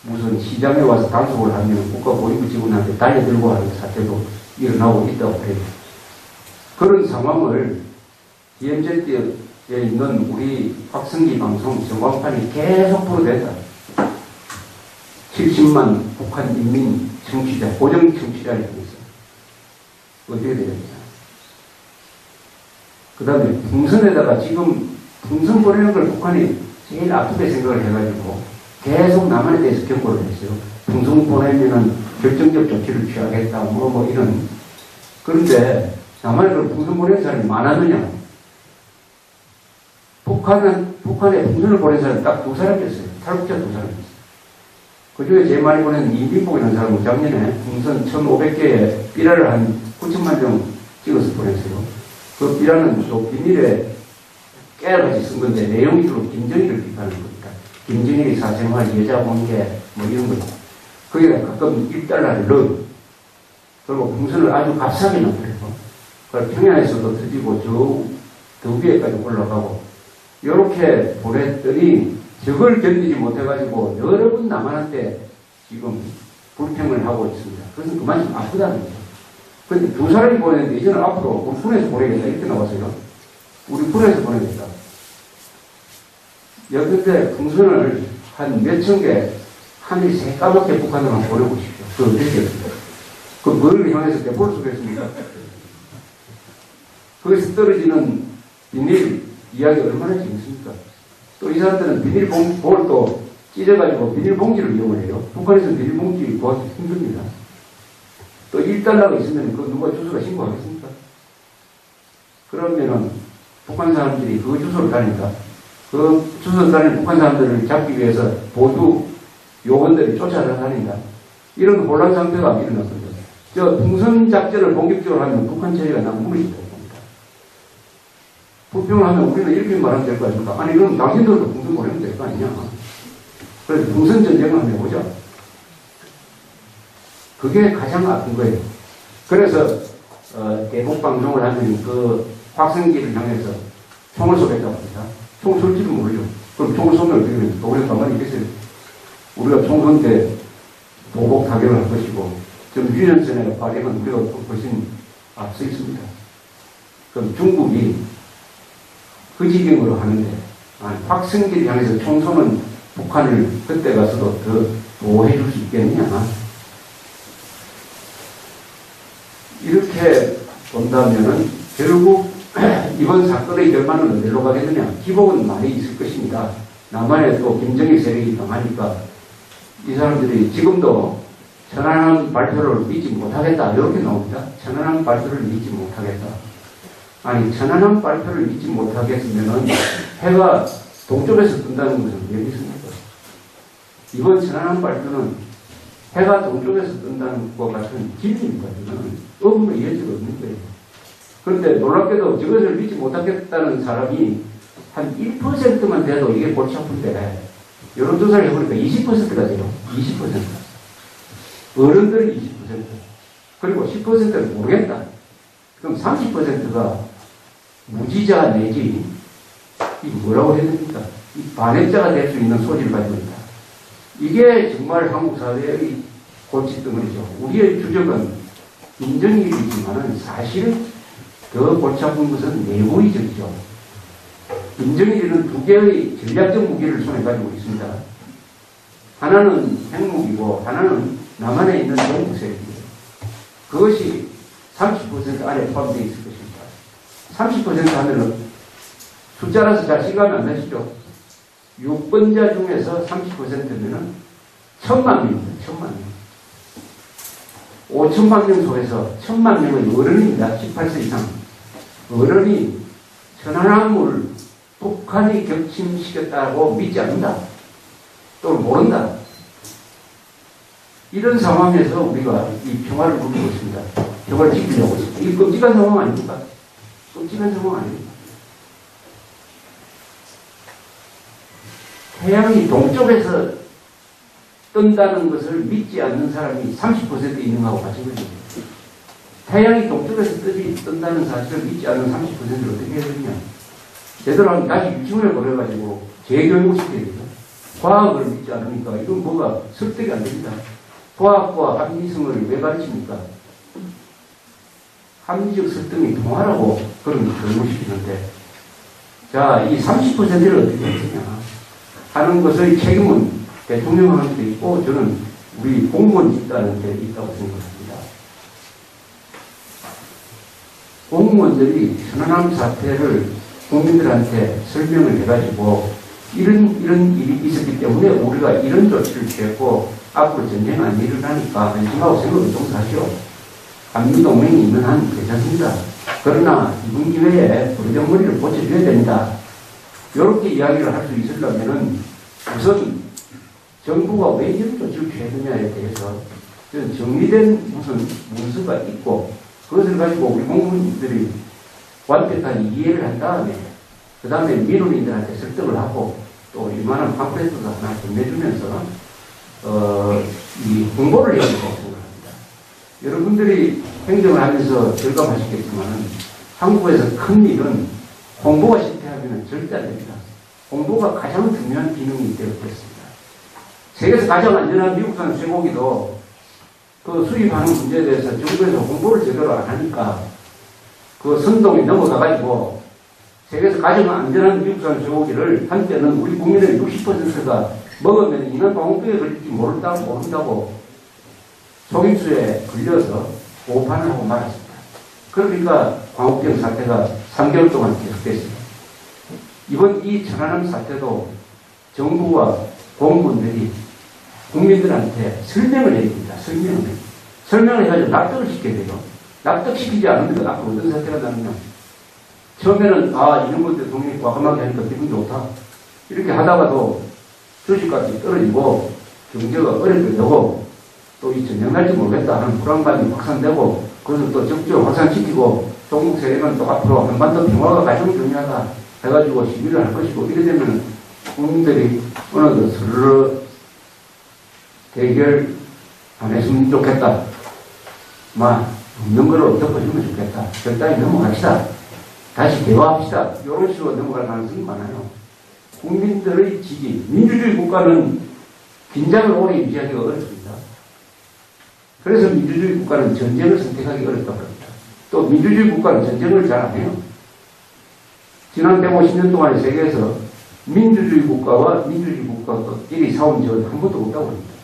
Speaker 2: 무슨 시장에 와서 단속을 하면 국가보위부 직원한테 달려들고 하는 사태도 일어나고 있다고 해요. 그런 상황을 DMZ에 있는 우리 확성기 방송 전광판이 계속 풀어댄다. 70만 북한 인민 청취자, 고정 청취자를 통해서 어떻게 되겠냐. 그 다음에 풍선에다가 지금 풍선 보내는 걸 북한이 제일 아프게 생각을 해가지고 계속 남한에 대해서 경고를 했어요. 풍선 보내면은 결정적 조치를 취하겠다, 뭐 이런. 그런데 남한에 풍선 보내는 사람이 많았느냐? 북한에 풍선을 보낸 사람이 딱 두 사람이었어요. 탈북자 두 사람이었어요. 그 중에 제일 많이 보낸 이민복이라는 사람은 작년에 풍선 1,500개에 삐라를 한 9천만 명 찍어서 보냈어요. 그 삐라는 또 비밀에 깨알같이 쓴 건데 내용이 주로 김정일을 비판하는 겁니다. 김정일이 사생활, 여자 관계, 뭐 이런 거. 거기다 가끔 1달러를 넣어요. 그리고 풍선을 아주 값싸게 넣어요. 그걸 평양에서도 터지고 저 위에까지 올라가고 이렇게 보냈더니 저걸 견디지 못해가지고 여러 분 남한한테 지금 불평을 하고 있습니다. 그래서 그만큼 아프다는 거죠. 그런데 두 사람이 보냈는데 이제는 앞으로 우리 군에서 보내겠다 이렇게 나왔어요. 우리 군에서 보내겠다. 여근데 풍선을 한 몇천 개, 하늘이 새까맣게 북한으로만 보내보십시오. 그 어떻게 그 뭘 향해서 대포를 쏘겠습니까? 거기서 떨어지는 비닐 이야기 얼마나 재밌습니까? 또 이 사람들은 비닐봉지를 또 찢어가지고 비닐봉지를 이용을 해요. 북한에서 비닐봉지 구하기 힘듭니다. 또 1달러가 있으면 그 누가 주소가 신고하겠습니까? 그러면은 북한 사람들이 그 주소를 다닌다. 그 주소를 다니는 북한 사람들을 잡기 위해서 보수 요원들이 쫓아다닌다. 이런 혼란 상태가 일어났거든요. 저 풍선 작전을 본격적으로 하면 북한 체제가 무너질 겁니다. 불평을 하면 우리는 이렇게 말하면 될 거 아닙니까? 아니, 그럼 당신들도 풍선 보내면 될 거 아니냐? 그래서 풍선 전쟁을 한번 해보자. 그게 가장 아픈 거예요. 그래서, 대북 방송을 하면 그 확성기를 향해서 총을 쏘겠다고 합니다. 총을 쏠지도 모르죠. 그럼 총을 쏘면 어떻게 됩니까? 우리가 가만히 있겠어요. 우리가 총 쏜 때 보복 타격을 할 것이고, 좀 유연선의 발행은 우리가 훨씬 앞서 있습니다. 그럼 중국이 그 지경으로 하는데, 확성기를 향해서 총 쏘는 북한을 그때 가서도 더 보호해 줄 수 있겠느냐. 이렇게 본다면은 결국 이번 사건의 결말은 어디로 가겠느냐. 기복은 많이 있을 것입니다. 남한에 또 김정일 세력이 강하니까 이 사람들이 지금도 천안함 발표를 믿지 못하겠다. 이렇게 나옵니다. 천안함 발표를 믿지 못하겠다. 아니, 천안함 발표를 믿지 못하겠으면은 해가 동쪽에서 뜬다는 것은 왜 믿습니까? 이번 천안함 발표는 해가 동쪽에서 뜬다는 것 같은 기준입니다. 이거는 의문의 여지가 없는 거예요. 그런데 놀랍게도 저것을 믿지 못하겠다는 사람이 한 1%만 돼도 이게 골치 아픈데 여론조사를 해보니까 20%가 돼요. 20%. 어른들이 20%. 그리고 10%는 모르겠다. 그럼 30%가 무지자 내지 이 뭐라고 해야 됩니까? 이 반역자가 될 수 있는 소질을 가지고 있다. 이게 정말 한국 사회의 골칫덩어리죠. 우리의 주적은 인정일이지만은 사실은 더 골치 아픈 것은 내부의적이죠. 인정일은 두 개의 전략적 무기를 손에 가지고 있습니다. 하나는 핵무기고 하나는 남한에 있는 정부세력이에요. 그것이 30% 안에 포함되어 있을 것입니다. 30% 하면은 숫자라서 잘 실감이 안 나시죠? 6번자 중에서 30%면은 1000만 명입니다. 1000만 명. 5천만 명 속에서 1000만 명은 어른입니다. 18세 이상. 어른이 천안함을 북한이 격침시켰다고 믿지 않는다. 또 모른다. 이런 상황에서 우리가 이 평화를 누리고 있습니다. 평화를 지키려고 있습니다. 이 끔찍한 상황 아닙니까? 끔찍한 상황 아닙니까? 태양이 동쪽에서 뜬다는 것을 믿지 않는 사람이 30% 있는 거하고 마찬가지입니다. 태양이 동쪽에서 뜬다는 사실을 믿지 않는 30%를 어떻게 해야 되느냐. 제대로 하면 다시 유치원에 보내가지고 재교육시켜야 되죠. 과학을 믿지 않으니까 이건 뭐가 설득이 안 됩니다. 과학과 합리성을 왜 가르칩니까? 합리적 설득이 통하라고 그런 교육시키는데, 자, 이 30%를 어떻게 했느냐 하는 것의 책임은 대통령한테 있고 저는 우리 공무원 집단한테 있다고 생각합니다. 공무원들이 천안함 사태를 국민들한테 설명을 해가지고 이런 일이 있었기 때문에 우리가 이런 조치를 취했고 앞으로 전쟁 안 일어나니까 안심하고 생각을 좀 하시오. 한미동맹이 있는 한 괜찮습니다. 그러나 이번 기회에 부정머리를 고쳐줘야 된다. 이렇게 이야기를 할 수 있으려면은 우선 정부가 왜 이런 조치를 취했느냐에 대해서 정리된 무슨 문서가 있고 그것을 가지고 우리 공무원들이 완벽한 이해를 한 다음에 그 다음에 민원인들한테 설득을 하고 또 이만한 팜플렛도 하나 건네주면서 이 홍보를 해야 된다고 생각합니다. 여러분들이 행정을 하면서 절감하시겠지만 한국에서 큰 일은 홍보가 실패하면 절대 안 됩니다. 홍보가 가장 중요한 기능이 되었습니다. 세계에서 가장 안전한 미국산 쇠고기도 그 수입하는 문제에 대해서 정부에서 홍보를 제대로 안 하니까 그 선동이 넘어가가지고 세계에서 가장 안전한 미국산 소고기를 한때는 우리 국민의 60%가 먹으면 인한 광우병에 걸릴지 모른다고 속임수에 걸려서 오판을 하고 말았습니다. 그러니까 광우병 사태가 3개월 동안 계속됐습니다. 이번 이 천안함 사태도 정부와 공무원들이 국민들한테 설명을 해야 됩니다. 설명을 해가지고 납득을 시켜야 돼요. 납득시키지 않으면 앞으로 어떤 사태가 나느냐. 처음에는 이런 것 대통령이 과감하게 하니까 기분 좋다. 이렇게 하다가도 주식값이 떨어지고 경제가 어렵게 되고 또 이 전쟁 날지 모르겠다 하는 불안감이 확산되고 그것을 또 적극적으로 확산시키고 동북 세계는 또 앞으로 한반도 평화가 가장 중요하다 해가지고 시위를 할 것이고 이래 되면 국민들이 어느 서로 대결 안 했으면 좋겠다. 없는 걸 덮어주면 좋겠다. 적당히 넘어갑시다. 다시 대화합시다. 이런 식으로 넘어갈 가능성이 많아요. 국민들의 지지, 민주주의 국가는 긴장을 오래 유지하기가 어렵습니다. 그래서 민주주의 국가는 전쟁을 선택하기 어렵다고 합니다. 또 민주주의 국가는 전쟁을 잘 안 해요. 지난 150년 동안 세계에서 민주주의 국가와 민주주의 국가끼리 싸운 적은 한 번도 없다고 합니다.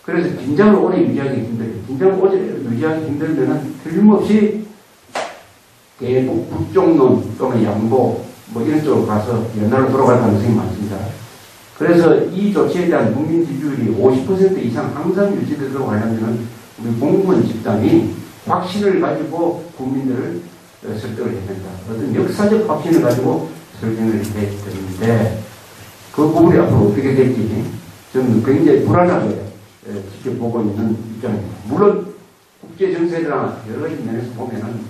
Speaker 2: 그래서 긴장을 오래 유지하기 힘들어요. 긴장을 오래 유지하기 힘들면 틀림없이 대북 북종론 또는 양보 이런 쪽으로 가서 연날로 돌아갈 가능성이 많습니다. 그래서 이 조치에 대한 국민 지지율이 50% 이상 항상 유지되도록 하려면 우리 공무원 집단이 확신을 가지고 국민들을 설득을 해야 된다. 어떤 역사적 확신을 가지고 설명을 해야 되는데 그 부분이 앞으로 어떻게 될지 저는 굉장히 불안하게 지켜보고 있는 입장입니다. 물론 국제 정세나 여러 가지 면에서 보면은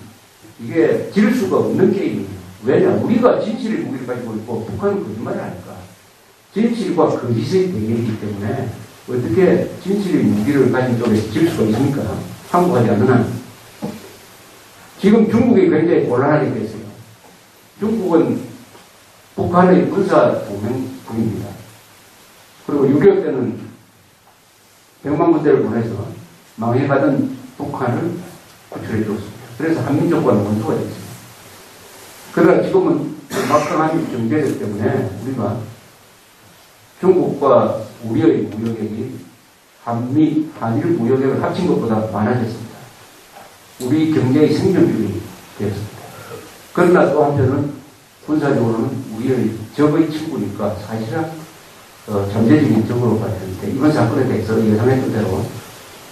Speaker 2: 이게 질 수가 없는 게임이에요. 왜냐? 우리가 진실의 무기를 가지고 있고 북한은 거짓말을 하니까 진실과 거짓의 대결이기 때문에 어떻게 진실의 무기를 가진 쪽에서 질 수가 있습니까? 항복하지 않는 한. 지금 중국이 굉장히 곤란하게 됐어요. 중국은 북한의 군사 동맹국입니다. 그리고 6.25 때는 100만 군대를 보내서 망해가던 북한을 구출해 줬습니다. 그래서 한민족과는 원수가 됐습니다. 그러나 지금은 막강한 경제력 때문에 우리가 중국과 우리의 무역액이 한일 무역액을 합친 것보다 많아졌습니다. 우리 경제의 생존율이 되었습니다. 그러나 또 한편은 군사적으로는 우리의 적의 친구니까 사실은 잠재적인 적으로 봐야 되는데 이번 사건에 대해서 예상했던 대로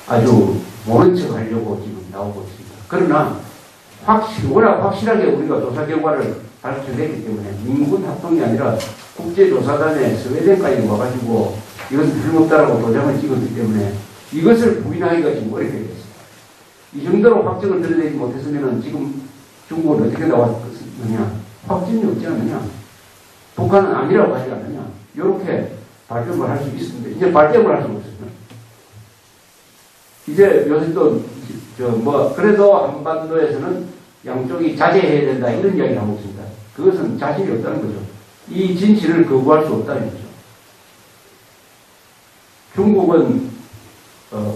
Speaker 2: 아주 모른 척 하려고 지금 나오고 있습니다. 그러나 워낙 확실하게 우리가 조사 결과를 밝혀내기 때문에 민군 합동이 아니라 국제조사단에 스웨덴까지 와가지고 이것은 틀림없다라고 도장을 찍었기 때문에 이것을 부인하기가 지금 어렵게 됐습니다. 이 정도로 확정을 드러내지 못했으면 지금 중국은 어떻게 나왔느냐? 확진이 없지 않느냐? 북한은 아니라고 하지 않느냐? 이렇게 발표를 할 수 있습니다. 이제 발표를 할 수 없습니다. 이제 요새 또 그래도 한반도에서는 양쪽이 자제해야 된다 이런 이야기를 하고 있습니다. 그것은 자신이 없다는 거죠. 이 진실을 거부할 수 없다는 거죠. 중국은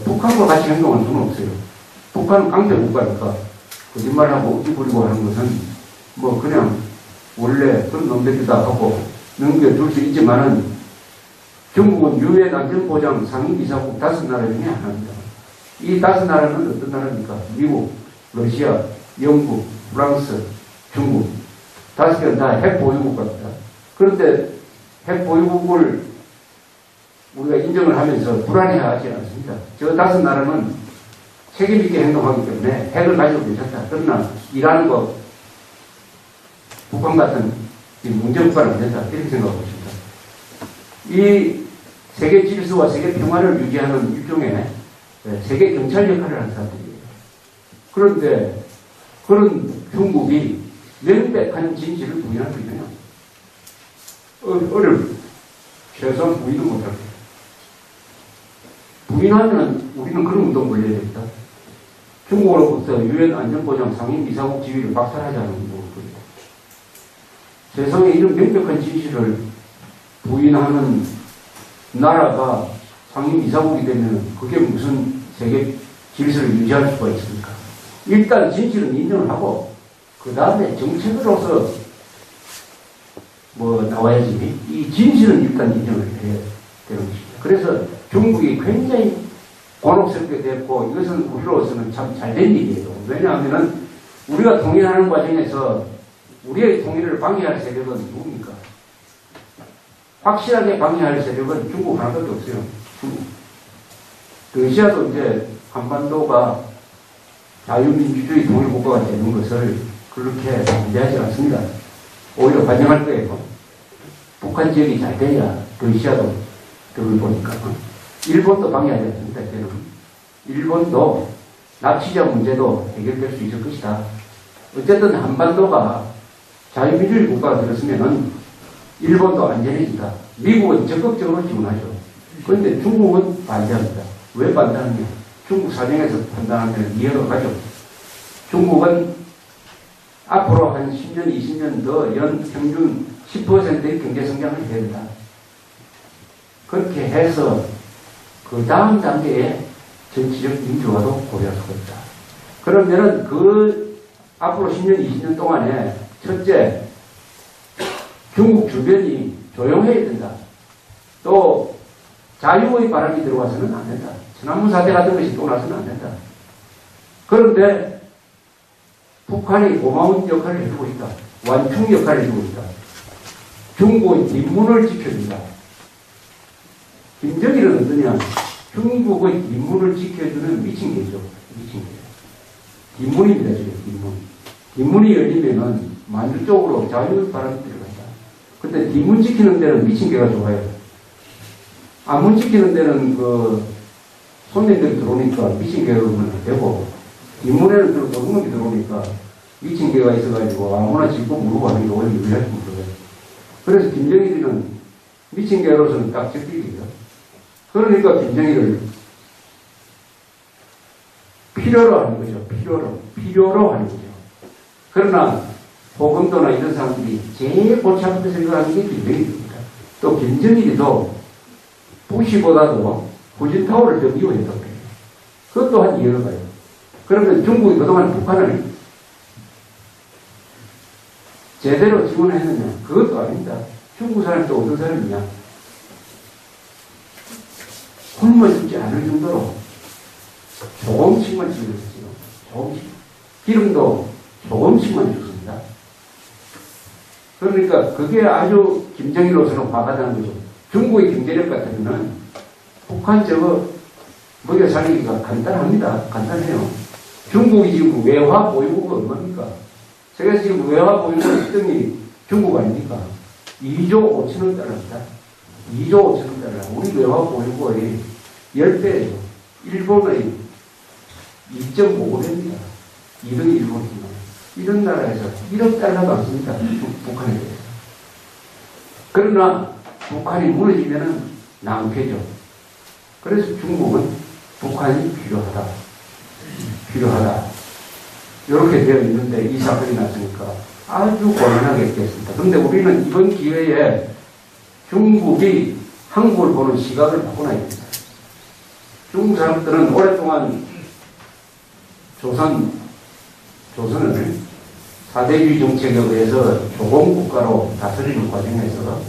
Speaker 2: 북한과 같이 행동할 수는 없어요. 북한은 강대 국가니까 거짓말하고 웃기 부리고 하는 것은 그냥 원래 그런 놈들이다 하고 넘겨줄 수 있지만은 중국은 유엔 안전보장 상임이사국 5나라 중에 하나입니다. 이 5나라는 어떤 나라입니까? 미국, 러시아, 영국, 프랑스, 중국 5개는 다 핵보유국가입니다. 그런데 핵보유국을 우리가 인정을 하면서 불안해하지 않습니다. 저 5나라는 책임있게 행동하기 때문에 핵을 가지고 괜찮다. 그러나 이라는 거 북한 같은 문제국가는 안 된다. 이렇게 생각하고 있습니다. 이 세계 질서와 세계 평화를 유지하는 일종의 세계 경찰 역할을 하는 사람들이에요. 그런데 그런 중국이 명백한 진실을 부인할 수 있느냐? 어려워요. 최소한 부인은 못할 거예요. 부인하면 우리는 그런 운동 걸려야 됩니다. 중국으로부터 유엔 안전보장 상임이사국 지위를 박탈하지 않은 운동을 걸려야 됩니다. 세상에 이런 명백한 진실을 부인하는 나라가 상임이사국이 되면 그게 무슨 세계 질서를 유지할 수가 있습니까? 일단 진실은 인정을 하고 그 다음에 정책으로서 뭐 나와야지 이 진실은 일단 인정을 해야 되는 것입니다. 그래서 중국이 굉장히 곤혹스럽게 됐고 이것은 우리로서는 참 잘된 일이에요. 왜냐하면은 우리가 통일하는 과정에서 우리의 통일을 방해할 세력은 누굽니까? 확실하게 방해할 세력은 중국 하나밖에 없어요. 중국. 러시아도 이제 한반도가 자유민주주의 통일국가가 되는 것을 그렇게 반대하지 않습니다. 오히려 반영할 거예요. 북한 지역이 잘 돼야 러시아도 그걸 보니까. 일본도 방해하지 않습니다. 저는. 일본도 납치자 문제도 해결될 수 있을 것이다. 어쨌든 한반도가 자유민주주의 국가가 되었으면은 일본도 안전해진다. 미국은 적극적으로 지원하죠. 그런데 중국은 반대합니다. 왜 반대하느냐? 중국 사정에서 판단하면 이해가 가죠. 중국은 앞으로 한 10년, 20년 더 연 평균 10%의 경제 성장을 해야 된다. 그렇게 해서 그 다음 단계에 정치적 민주화도 고려할 수가 있다. 그러면은 그 앞으로 10년, 20년 동안에 첫째, 중국 주변이 조용해야 된다. 또 자유의 바람이 들어와서는 안 된다. 천안문 사태 같은 것이 또 나서는 안 된다. 그런데 북한이 고마운 역할을 해주고 있다. 완충 역할을 해주고 있다. 중국의 뒷문을 지켜준다. 김정일은 어떠냐? 중국의 뒷문을 지켜주는 미친 개죠. 미친 개. 뒷문입니다, 지금 뒷문. 뒷문이 열리면은 만주 쪽으로 자유의 바람이 들어간다. 근데 뒷문 지키는 데는 미친 개가 좋아요. 앞문 지키는 데는 그 손님들이 들어오니까 미친 개가 오면 안 되고, 뒷문에는 도둑놈이 들어오니까 미친 개가 있어가지고 아무나 짚고 물고 하는 게 오히려 유리할 수 있어요. 그래서 김정일이는 미친 개로서는 딱 적기이죠. 그러니까 김정일을 필요로 하는 거죠. 필요로 하는 거죠. 그러나 호금도나 이런 사람들이 제일 골치 아프게 생각하는 게 김정일입니다. 또 김정일이도 부시보다도 후진타오를 더 미워했던 거예요. 그것 또한 이해가 가요. 그러면 중국이 그동안 북한을 제대로 지원했느냐? 그것도 아닙니다. 중국 사람이 또 어떤 사람이냐? 굶어 죽지 않을 정도로 조금씩만 죽였어요. 조금씩. 기름도 조금씩만 줬습니다. 그러니까 그게 아주 김정일로서는 화가 나는 거죠. 중국의 경제력 같으면은 북한 저거 먹여 살리기가 간단합니다. 간단해요. 중국이 지금 외화 보유고가 얼마입니까? 세계에서 지금 외화 보유고 1등이 중국 아닙니까? 2조 5천원 달러입니다. 2조 5천원 달러. 우리 외화 보유고의 10배예요. 일본의 2.5배입니다. 2등이 일본입니다. 이런 나라에서 1억 달러도 안 씁니다. 북한에 대해서. 그러나 북한이 무너지면은 낭패죠. 그래서 중국은 북한이 필요하다. 이렇게 되어 있는데 이 사건이 났으니까 아주 곤란하게 됐습니다. 그런데 우리는 이번 기회에 중국이 한국을 보는 시각을 바꿔놔야 됩니다. 중국 사람들은 오랫동안 조선을 사대주의 정책에 의해서 조공국가로 다스리는 과정에서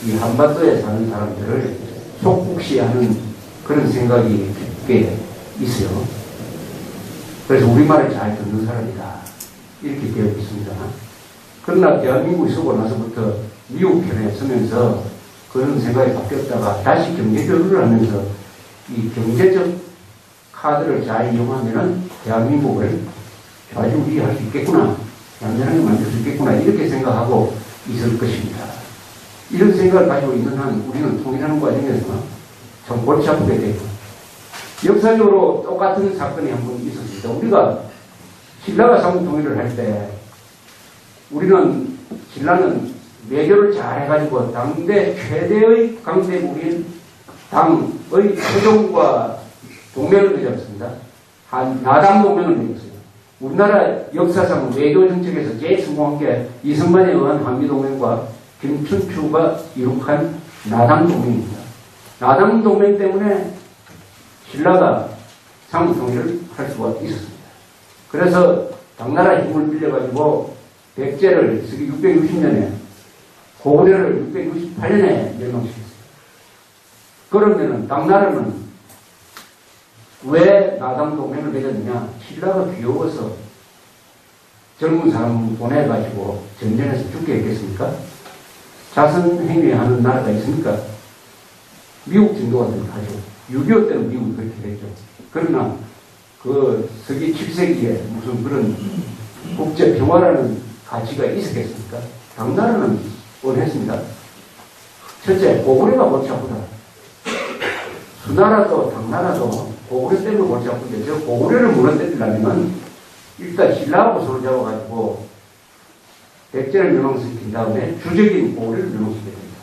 Speaker 2: 이 한반도에 사는 사람들을 속국시하는 그런 생각이 꽤 있어요. 그래서 우리말을 잘 듣는 사람이다. 이렇게 되어 있습니다. 그러나 대한민국이 서고 나서부터 미국 편에 서면서 그런 생각이 바뀌었다가 다시 경제교류를 하면서 이 경제적 카드를 잘 이용하면은 대한민국을 좌지우지할 수 있겠구나. 얌전하게 만들 수 있겠구나. 이렇게 생각하고 있을 것입니다. 이런 생각을 가지고 있는 한 우리는 통일하는 과정에서 참 골치 아프게 되고 역사적으로 똑같은 사건이 한 번 있었습니다. 우리가 신라가 삼국통일을 할 때 우리는 신라는 외교를 잘 해가지고 당대 최대의 강대국인 당의 태종과 동맹을 맺었습니다. 나당 동맹을 맺었어요. 우리나라 역사상 외교 정책에서 제일 성공한 게 이승만에 의한 한미동맹과 김춘추가 이룩한 나당 동맹입니다. 나당 동맹 때문에 신라가 삼국통일을 할 수가 있었습니다. 그래서 당나라 힘을 빌려가지고 백제를 660년에, 고구려를 668년에 멸망시켰어요. 그러면은 당나라는 왜 나당 동맹을 맺었느냐? 신라가 귀여워서 젊은 사람 보내가지고 전쟁에서 죽게 했겠습니까? 자선 행위하는 나라가 있습니까? 미국 정도가 하죠. 6.25 때는 미국이 그렇게 했죠. 그러나 그 서기 7세기에 무슨 그런 국제 평화라는 가치가 있었겠습니까? 당나라는 원했습니다. 첫째, 고구려가 골치 아프다. 수나라도 당나라도 고구려 때문에 골치 아픈데, 저 고구려를 무너뜨리려면 일단 신라하고 손을 잡아가지고 백제를 멸망시킨 다음에 주적인 고구려를 멸망시켜야 됩니다.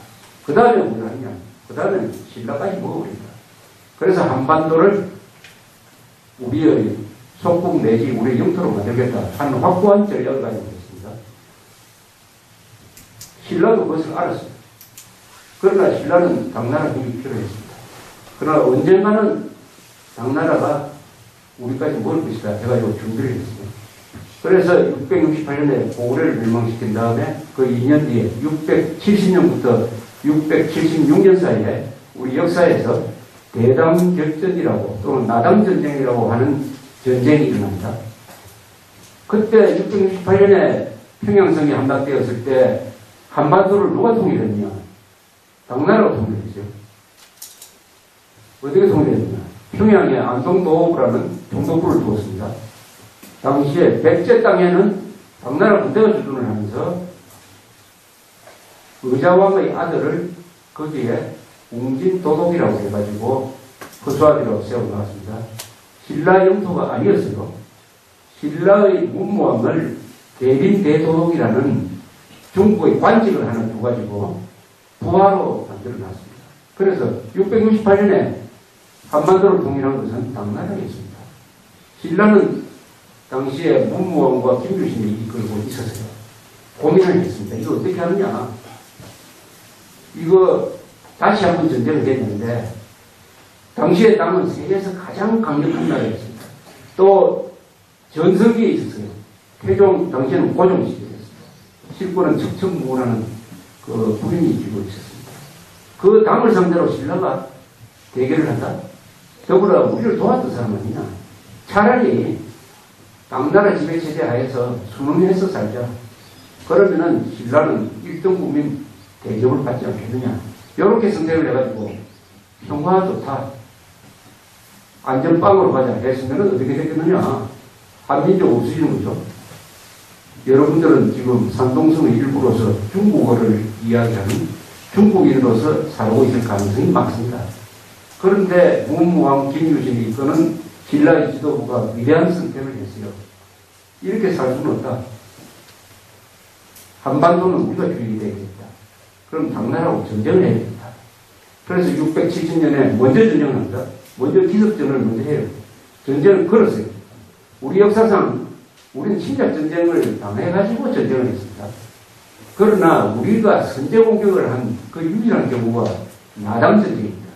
Speaker 2: 그 다음에 뭘 하냐? 그 다음에 신라까지 먹어버립니다. 그래서 한반도를 우리의 속국 내지 우리의 영토로 만들겠다 하는 확고한 전략을 가지고 있습니다. 신라도 그것을 알았어요. 그러나 신라는 당나라 힘이 필요했습니다. 그러나 언젠가는 당나라가 우리까지 먹을 것이다 해가지고 준비를 했습니다. 그래서 668년에 고구려를 멸망시킨 다음에 그 2년 뒤에 670년부터 676년 사이에 우리 역사에서 대담격전이라고 또는 나담전쟁이라고 하는 전쟁이 일어납니다. 그때 668년에 평양성이 함락되었을 때 한반도를 누가 통일했느냐? 당나라가 통일했죠. 어떻게 통일했느냐? 평양에 안동도읍이라는 동독부를 두었습니다. 당시에 백제 땅에는 당나라 군대가 주둔을 하면서 의자왕의 아들을 거기에 웅진도독이라고 해가지고 허수아비로 세워놓았습니다. 신라 영토가 아니었어요. 신라의 문무왕을 대림대도독이라는 중국의 관직을 하나 두가지고 부하로 만들어놨습니다. 그래서 668년에 한반도를 통일한 것은 당나라였습니다. 신라는 당시에 문무왕과 김유신이 이끌고 있었어요. 고민을 했습니다. 이거 어떻게 하느냐? 이거 다시 한번 전쟁을 했는데 당시의 땅은 세계에서 가장 강력한 나라였습니다. 또 전성기에 있었어요. 태종 당시에는 고종 시대였습니다. 실권은 척척무라는 그 부인이 쥐고 있었습니다. 그 당을 상대로 신라가 대결을 한다? 더불어 우리를 도왔던 사람 아니냐? 차라리 당나라 지배체제 하에서 순응해서 살자. 그러면은 신라는 1등 국민 대접을 받지 않겠느냐? 이렇게 선택을 해가지고 평화 좋다. 안전빵으로 가자 했으면 어떻게 되겠느냐? 한민족 없어지는 거죠. 여러분들은 지금 산동성의 일부로서 중국어를 이야기하는 중국인으로서 살고 있을 가능성이 많습니다. 그런데 문무왕 김유신이 이끄는 신라의 지도부가 위대한 선택을 했어요. 이렇게 살 수는 없다. 한반도는 우리가 주인이 되겠다. 그럼 당나라하고 전쟁을 해야 되겠다. 그래서 670년에 먼저 전쟁을 합니다. 먼저 기습전을 먼저 해요. 전쟁을 걸었어요. 우리 역사상 우리는 침략 전쟁을 당해가지고 전쟁을 했습니다. 그러나 우리가 선제 공격을 한 그 유일한 경우가 나담 전쟁입니다.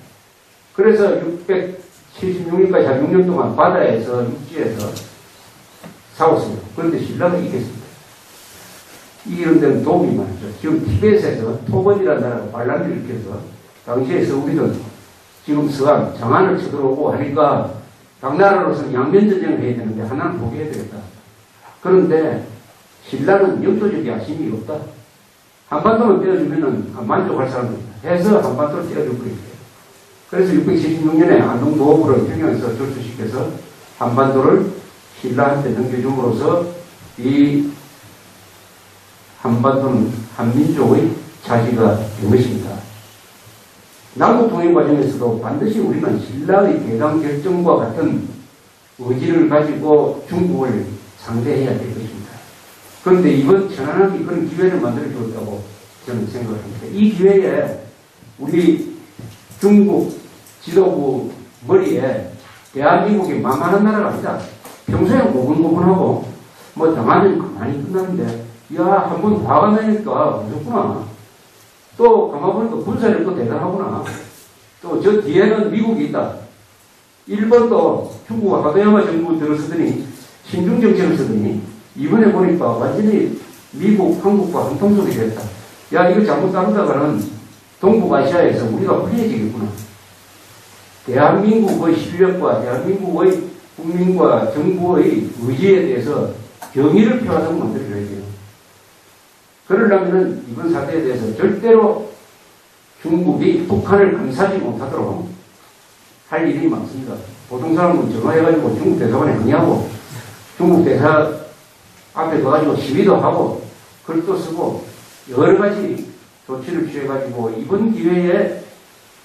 Speaker 2: 그래서 676년까지 한 6년 동안 바다에서 육지에서 싸웠습니다. 그런데 신라가 이겼습니다. 이런 데는 도움이 많죠. 지금 티벳에서 토번이라는 나라가 반란을 일으켜서 당시에 서울이든 지금 서한 장안을 쳐들어오고 하니까 당나라로서는 양면전쟁을 해야 되는데 하나는 포기해야 되겠다. 그런데 신라는 영토적 야심이 없다. 한반도만 떼어주면은 만족할 사람입니다. 해서 한반도를 떼어줄 거예요. 그래서 676년에 안동도읍으로 평양에서 절수시켜서 한반도를 신라한테 넘겨줌으로써 이 한반도는 한민족의 차지가 된 것입니다. 남북통일 과정에서도 반드시 우리는 신라의 대강 결정과 같은 의지를 가지고 중국을 상대해야 될 것입니다. 그런데 이번 천안함이 그런 기회를 만들어 주었다고 저는 생각을 합니다. 이 기회에 우리 중국 지도부 머리에 대한민국이 만만한 나라가 아니다. 평소에 고분고분하고 뭐 당하면 그만이 끝나는데 야, 한번 화가 나니까 무섭구나. 또 가만 보니까 군사력 또 대단하구나. 또 저 뒤에는 미국이 있다. 일본도 중국 하도야마 정부 들어서더니 신중정책을 쓰더니 이번에 보니까 완전히 미국, 한국과 한통속이 됐다. 야, 이거 잘못 다루다가는 동북아시아에서 우리가 불리해지겠구나. 대한민국의 실력과 대한민국의 국민과 정부의 의지에 대해서 경의를 표하도록 만들어줘야 돼요. 그러려면 이번 사태에 대해서 절대로 중국이 북한을 감싸지 못하도록 할 일이 많습니다. 보통 사람은 전화해가지고 중국 대사관에 항의하고 중국 대사 앞에 가가지고 시위도 하고 글도 쓰고 여러 가지 조치를 취해가지고 이번 기회에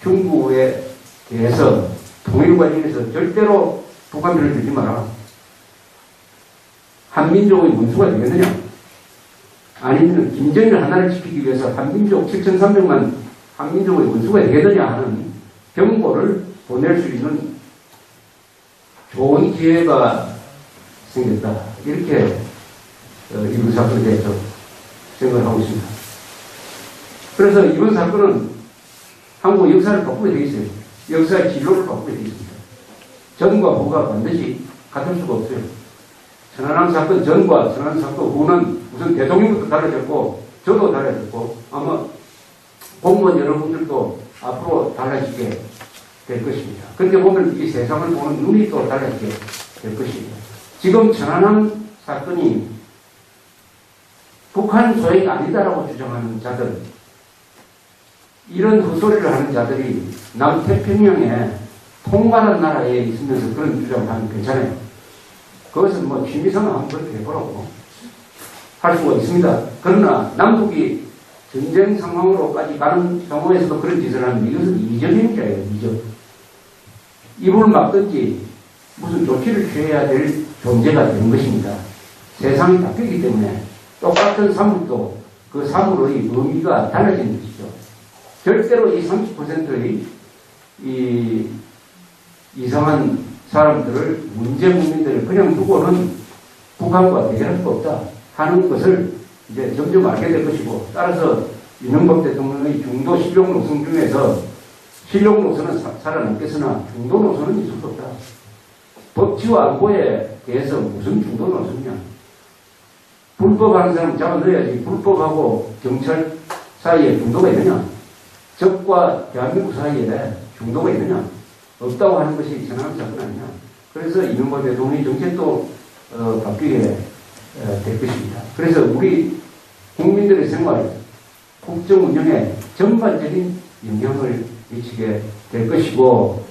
Speaker 2: 중국에 대해서 통일 관련해서 절대로 북한 편을 들지 마라. 한민족의 문수가 되겠느냐? 아니면 김정일 하나를 지키기 위해서 한민족 7,300만 한민족의 문수가 되겠느냐 하는 경고를 보낼 수 있는 좋은 기회가 생겼다. 이렇게 이번 사건에 대해서 생각을 하고 있습니다. 그래서 이번 사건은 한국 역사를 바꾸게 되어 있어요. 역사의 진로를 바꾸게 되어 있습니다. 전과 후가 반드시 같을 수가 없어요. 천안함 사건 전과 천안함 사건 후는 우선 대통령부터 달라졌고 저도 달라졌고 아마 공무원 여러분들도 앞으로 달라지게 될 것입니다. 그렇게 보면 이 세상을 보는 눈이 또 달라지게 될 것입니다. 지금 천안함 사건이 북한 소행이 아니다라고 주장하는 자들, 이런 헛소리를 하는 자들이 남태평양에 통관한 나라에 있으면서 그런 주장을 하면 괜찮아요. 그것은 뭐 취미생활 한번 그렇게 해보라고 할 수가 있습니다. 그러나 남북이 전쟁 상황으로까지 가는 경우에서도 그런 짓을 하면 이것은 이적행위자예요. 이적. 입을 막든지 무슨 조치를 취해야 될 존재가 된 것입니다. 세상이 바뀌기 때문에 똑같은 사물도 그 사물의 의미가 달라지는 것이죠. 절대로 이 30%의 이 이상한 사람들을, 문제 국민들을 그냥 두고는 북한과 대결할 수가 없다 하는 것을 이제 점점 알게 될 것이고, 따라서 이명박 대통령의 중도 실용 노선 중에서 실용 노선은 살아남겠으나 중도 노선은 있을 수 없다. 법치와 안보에 대해서 무슨 중도 노선이냐. 불법하는 사람 잡아 넣어야지. 불법하고 경찰 사이에 중도가 있느냐. 적과 대한민국 사이에 중도가 있느냐. 없다고 하는 것이 천안함 사건 아니냐. 그래서 이명박 대통령의 정책도 바뀌게 될 것입니다. 그래서 우리 국민들의 생활, 국정 운영에 전반적인 영향을 미치게 될 것이고,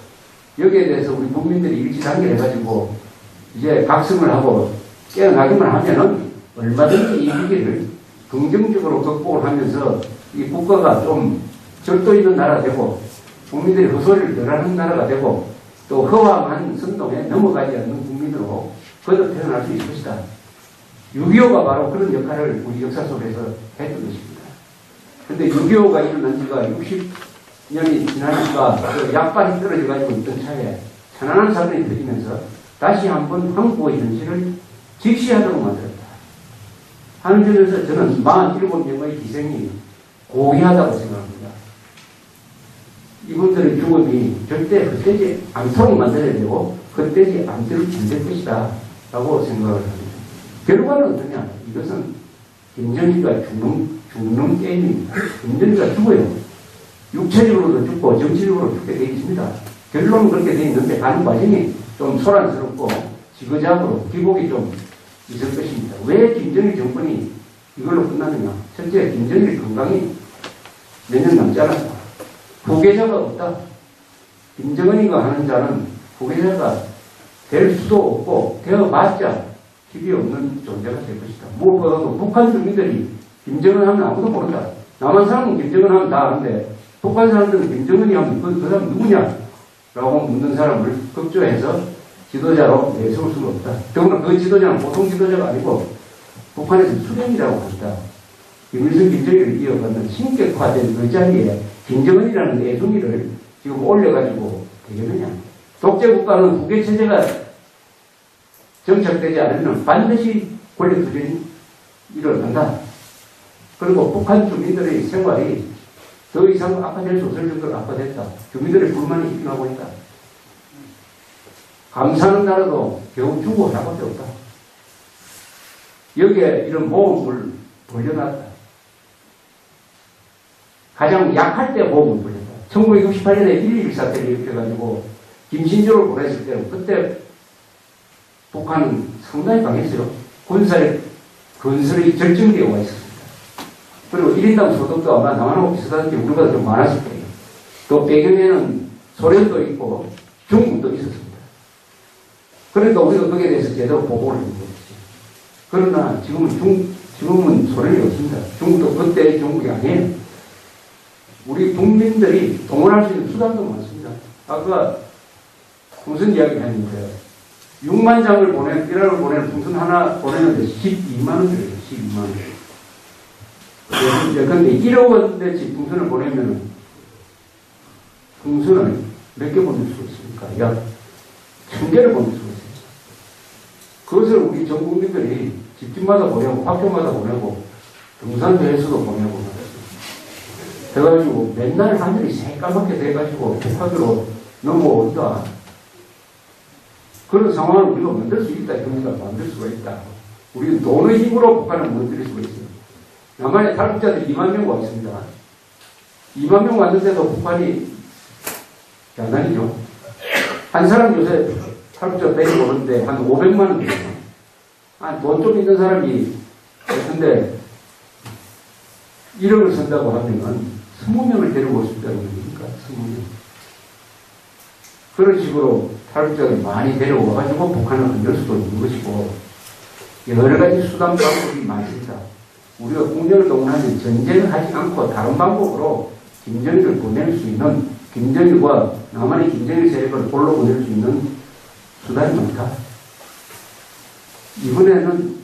Speaker 2: 여기에 대해서 우리 국민들이 일치단결해가지고 이제 각성을 하고 깨어나기만 하면은 얼마든지 이 위기를 긍정적으로 극복을 하면서 이 국가가 좀 절도 있는 나라가 되고 국민들이 헛소리를 덜 하는 나라가 되고 또 허황한 선동에 넘어가지 않는 국민으로 거듭 태어날 수 있을 것이다. 6.25가 바로 그런 역할을 우리 역사 속에서 했던 것입니다. 그런데 6.25가 일어난 지가 60년이 지나니까 그 약발이 떨어져가지고 있던 차에 천안함 사건이 터지면서 다시 한번 한국의 현실을 직시하도록 만들었다. 하는 점에서 저는 47명의 희생이 고귀하다고 생각합니다. 이분들의 죽음이 절대 헛되지 않도록 만들어야 되고 헛되지 않도록 만들 것이다 라고 생각을 합니다. 결과는 어떠냐? 이것은 김정일과 죽는 게임입니다. 김정일과 죽어요. 육체적으로도 죽고 정치적으로 죽게 되어 있습니다. 결론은 그렇게 되어 있는데 가는 과정이 좀 소란스럽고 지그작으로 기복이 좀 있을 것입니다. 왜 김정일 정권이 이걸로 끝나느냐? 첫째, 김정일 건강이 몇 년 남지 않았다. 후계자가 없다. 김정은이가 하는 자는 후계자가 될 수도 없고 되어봤자 힘이 없는 존재가 될 것이다. 무엇보다도 북한 주민들이 김정은 하면 아무도 모른다. 남한 사람은 김정은 하면 다 아는데 북한 사람들은 김정은이 하면 그 사람 누구냐? 라고 묻는 사람을 급조해서 지도자로 내세울 수가 없다. 더구나 그 지도자는 보통 지도자가 아니고 북한에서 수령이라고 한다. 김일성, 김정일을 이어가는 신격화된 그 자리에 김정은이라는 애송이를 지금 올려가지고 되겠느냐. 독재국가는 후계체제가 정착되지 않으면 반드시 권력투쟁이 일어난다. 그리고 북한 주민들의 생활이 더 이상 악화될 수 없을 정도로 악화됐다. 주민들의 불만이 입증하고 있다. 감사하는 나라도 겨우 주고 하나밖에 없다. 여기에 이런 모험을 벌려놨다. 가장 약할 때 보면 벌렸다. 1968년에 1.11 사태를 일으켜가지고 김신조를 보냈을 때는 그때 북한은 상당히 강했어요. 군사력 건설의 절정기에 와 있었습니다. 그리고 1인당 소득도 아마 남한하고 비슷한 게 우리보다 좀 많았을 거예요. 또 배경에는 소련도 있고 중국도 있었습니다. 그러니까 우리가 거기에 대해서 제대로 보고를 해준 거지. 그러나 지금은 소련이 없습니다. 중국도 그때의 중국이 아니에요. 우리 국민들이 동원할 수 있는 수단도 많습니다. 아까 풍선 이야기를 했는데 6만 장을 일화를 보내는 풍선 하나 보내는데 12만 원 들어요. 12만 원. 그런데 1억 원대치 풍선을 보내면 풍선을 몇 개 보낼 수가 있습니까? 약 1000개를 보낼 수가 있습니다. 그것을 우리 전 국민들이 집집마다 보내고 학교마다 보내고 등산대회에서도 보내고 말했습니다. 그래가지고 맨날 하늘이 새까맣게 돼가지고 북한으로 넘어온다. 그런 상황을 우리가 만들 수 있다. 그러니까 만들 수가 있다. 우리는 돈의 힘으로 북한을 무너뜨릴 수가 있어요. 남한에 탈북자들이 2만 명 와 있습니다. 2만 명 왔는데도 북한이 장난이죠. 한 사람 요새 탈북자 데리고 오는데 한 500만 원 돼요. 돈 좀 있는 사람이 근데 1억을 쓴다고 하면 20명을 데리고 올 수 있다는 겁니까? 20명. 그런 식으로 탈북자를 많이 데려와가지고 북한을 흔들 수도 있는 것이고 여러 가지 수단 방법이 많습니다. 우리가 국력을 동원하면 전쟁을 하지 않고 다른 방법으로 김정일을 보낼 수 있는 김정일과 남한의 김정일 세력을 볼로 보낼 수 있는 수단이 많다. 이번에는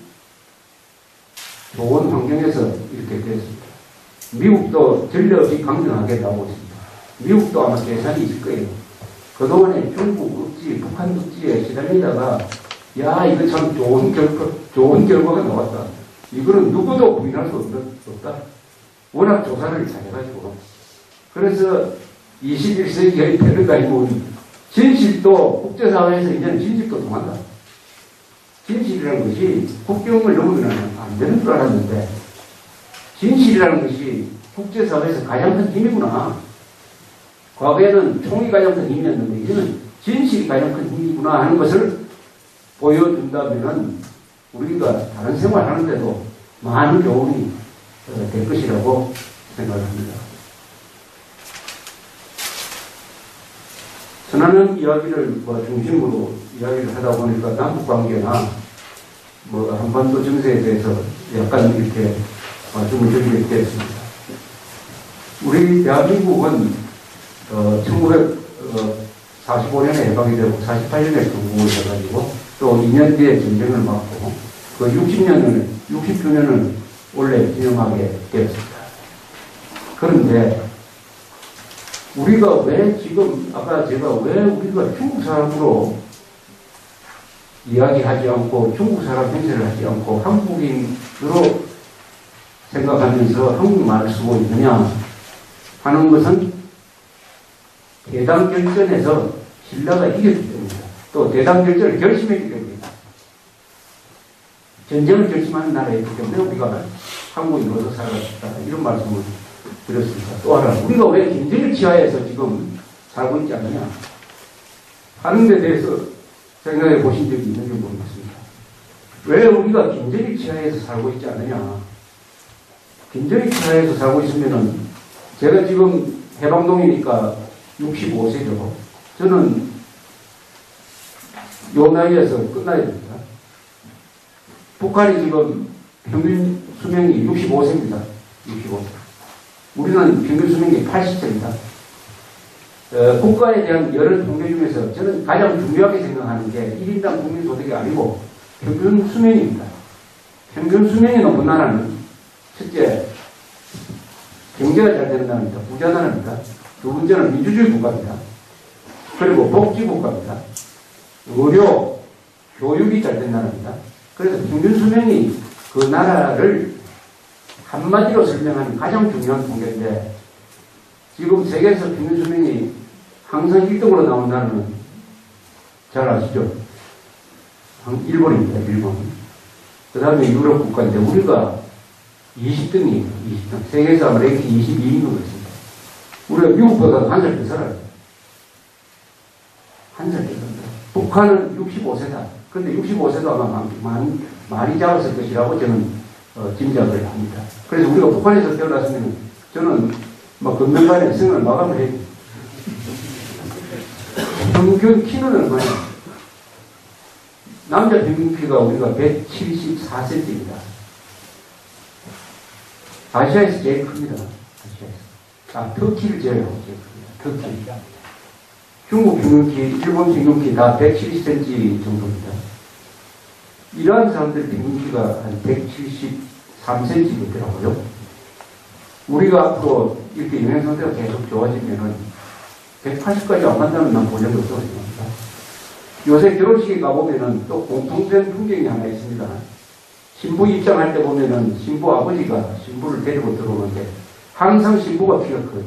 Speaker 2: 좋은 환경에서 이렇게 됐습니다. 미국도 전례 없이 강경하게 나오고 있습니다. 미국도 아마 계산이 있을 거예요. 그동안에 중국 억지, 북한 억지에 시달리다가 야 이거 참 좋은 결과가 나왔다. 이거는 누구도 부인할 수 없다. 워낙 조사를 잘해가지고. 그래서 21세기의 패러다임은 진실도 국제사회에서 이제는 진실도 통한다. 진실이라는 것이 국경을 넘으면 안 되는 줄 알았는데 진실이라는 것이 국제사회에서 가장 큰 힘이구나. 과거에는 총이 가장 큰 힘이었는데 이제는 진실이 가장 큰 힘이구나 하는 것을 보여준다면 우리가 다른 생활하는데도 많은 교훈이 될 것이라고 생각합니다. 선언은 이야기를 중심으로 이야기를 하다 보니까 남북관계나 한반도 정세에 대해서 약간 이렇게 말씀을 드리게 되었습니다. 우리 대한민국은 1945년에 해방이 되고 48년에 건국을 해가지고 또 2년 뒤에 전쟁을 맞고 그 60주년을 원래 기념하게 되었습니다. 그런데 우리가 왜 지금 아까 제가 왜 우리가 중국 사람으로 이야기하지 않고 중국 사람 행세를 하지 않고 한국인으로 생각하면서 한국말을 쓰고 있느냐 하는 것은 대당 결전에서 신라가 이겼기 때문입니다. 또 대당 결전을 결심했기 때문입니다. 전쟁을 결심하는 나라이기 때문에 우리가 한국인으로서 살아갔다 이런 말씀을 드렸습니다. 또 하나 우리가 왜 김정일 지하에서 지금 살고 있지 않느냐 하는 데 대해서 생각해 보신 적이 있는지 모르겠습니다. 왜 우리가 김정일 지하에서 살고 있지 않느냐. 김정일 지하에서 살고 있으면은 제가 지금 해방동이니까 65세죠. 저는 요 나이에서 끝나야 됩니다. 북한이 지금 평균 수명이 65세입니다. 65세. 우리는 평균 수명이 80세입니다. 국가에 대한 여러 통계 중에서 저는 가장 중요하게 생각하는 게 1인당 국민소득이 아니고 평균 수명입니다. 평균 수명이 높은 나라는 첫째, 경제가 잘 되는 나라입니다. 부자 나라입니다. 두 번째는 민주주의 국가입니다. 그리고 복지국가입니다. 의료, 교육이 잘 된 나라입니다. 그래서 평균 수명이 그 나라를 한마디로 설명하는 가장 중요한 통계인데 지금 세계에서 평균 수명이 항상 1등으로 나온 나라는 잘 아시죠? 일본입니다. 일본. 그 다음에 유럽 국가인데 우리가 20등이에요. 20등. 세계에서 아마 랭킹 22인 것 같습니다. 우리가 미국보다 한 살 더 살아요. 한 살 더 살아요. 북한은 65세다. 그런데 65세도 아마 많이 잡았을 것이라고 저는 짐작을 합니다. 그래서 우리가 북한에서 태어났으면 저는 막 건너간에 승을 마감을 해요. 평균 키는 얼마냐? 남자 평균 키가 우리가 174cm입니다. 아시아에서 제일 큽니다. 아시아에서. 터키를 제외하고 제일 큽니다. 터키. 중국 평균키, 일본 평균키 다 170cm 정도입니다. 이러한 사람들 평균키가 한 173cm 되더라고요. 우리가 앞으로 이렇게 영양 상태가 계속 좋아지면은 180까지 안 간다는 난 본 적이 없다고 생각합니다. 요새 결혼식에 가보면은 또 공통된 풍경이 하나 있습니다. 신부 입장할 때 보면은 신부 아버지가 신부를 데리고 들어오는데 항상 신부가 키가 커요.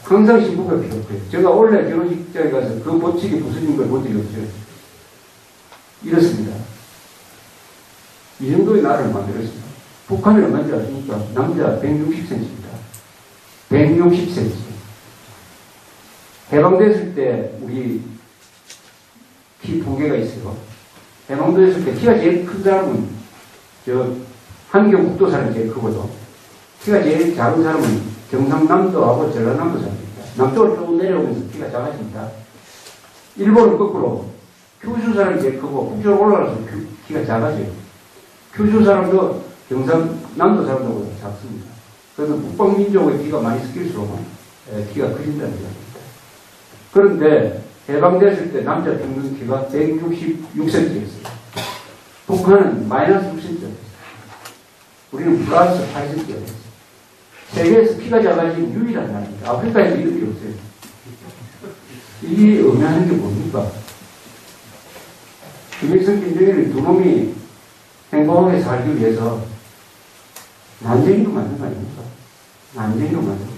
Speaker 2: 항상 신부가 키가 커요. 제가 원래 결혼식장에 가서 그 법칙이 부서진 걸 본 적이 없어요. 이렇습니다. 이 정도의 나라를 만들었습니다. 북한은 얼마인지 아십니까? 남자 160cm입니다. 160cm. 해방됐을 때 우리 키 통계가 있어요. 해방됐을 때 키가 제일 큰 사람은 한경북도 사람이 제일 크거든. 키가 제일 작은 사람은 경상남도하고 전라남도 사람입니다. 남쪽으로 쭉 내려오면서 키가 작아집니다. 일본은 거꾸로 큐슈 사람이 제일 크고 북쪽으로 올라가서 키가 작아져요. 큐슈 사람도 경상남도 사람들보다 작습니다. 그래서 북방민족의 키가 많이 섞일수록 키가 커진다는 얘기입니다. 그런데 해방됐을 때 남자 평균 키가 166cm였어요. 북한은 마이너스 6cm였어요. 우리는 플러스 8cm였어요. 세계에서 키가 작아진 유일한 나라입니다. 아프리카에서 이런 게 없어요. 이게 의미하는 게 뭡니까? 김일성, 김정일 두 놈이 행복하게 살기 위해서 난쟁이로 만든 거 아닙니까? 난쟁이로 만든 거.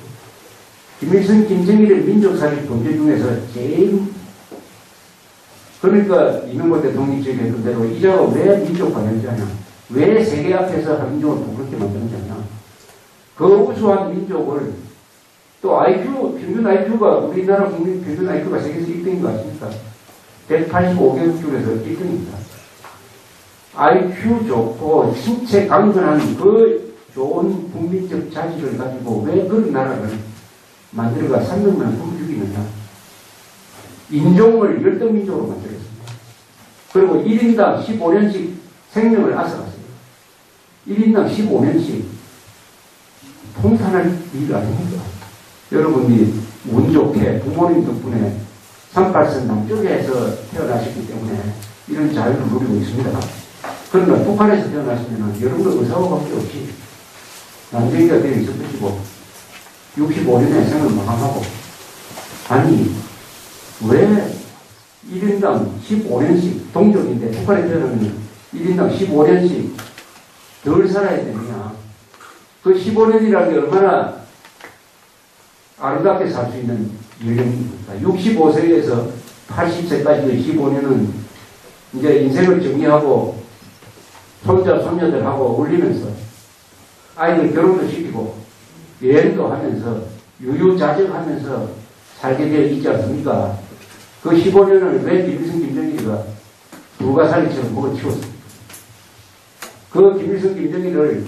Speaker 2: 김일성, 김정일의 민족사실 범죄 중에서 제일, 그러니까 이명박 대통령이 지적했던 대로 이자가 왜 민족 관련자냐? 왜 세계 앞에서 한민족을 부끄럽게 만드느냐? 그 우수한 민족을 또 IQ, 평균 IQ가 우리나라 국민 평균 IQ가 세계에서 1등인 거 아십니까? 185개국 중에서 1등입니다. IQ 좋고 신체 강건한 그 좋은 국민적 자질을 가지고 왜 그런 나라를 만들어가 300만 굶어 죽이느냐. 인종을 열등민족으로 만들었습니다. 그리고 1인당 15년씩 생명을 앗아갔어요. 1인당 15년씩 통탄할 일 아닙니까? 여러분이 운 좋게 부모님 덕분에 38선 남쪽에서 태어나셨기 때문에 이런 자유를 누리고 있습니다. 그러나 북한에서 태어나시면 여러분의 의사와 관계없이 난쟁이가 되어 있을 것이고 65년에 생을 마감하고, 아니 왜 1인당 15년씩 동족인데 북한에 태어나면 1인당 15년씩 덜 살아야 되느냐. 그 15년이라는 게 얼마나 아름답게 살 수 있는 연령입니까? 65세에서 80세까지의 15년은 이제 인생을 정리하고 손자, 손녀들하고 어울리면서 아이들 결혼도 시키고 여행도 하면서 유유자적하면서 살게 되어 있지 않습니까? 그 15년을 왜 김일성, 김정일이가 불가사리처럼 먹어치웠습니까? 그 김일성, 김정일을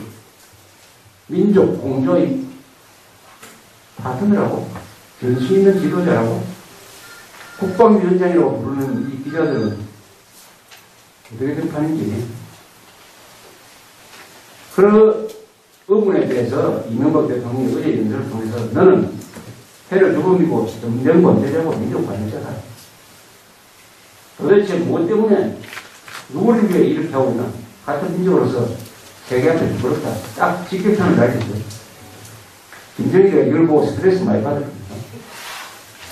Speaker 2: 민족 공조의 파트너라고, 전수 있는 지도자라고, 국방위원장이라고 부르는 이 기자들은 어떻게 생각하는지. 그 의문에 대해서 이명박 대통령이 어제 연설을 통해서 너는 해를 죽음이고 점령 범죄자고 민족 관여자다. 도대체 무엇 때문에 누구를 위해 이렇게 하고 있나? 같은 민족으로서 세계한테 부끄럽다. 딱 직격탄을 날렸어요. 김정일이가 이걸 보고 스트레스 많이 받을 겁니다.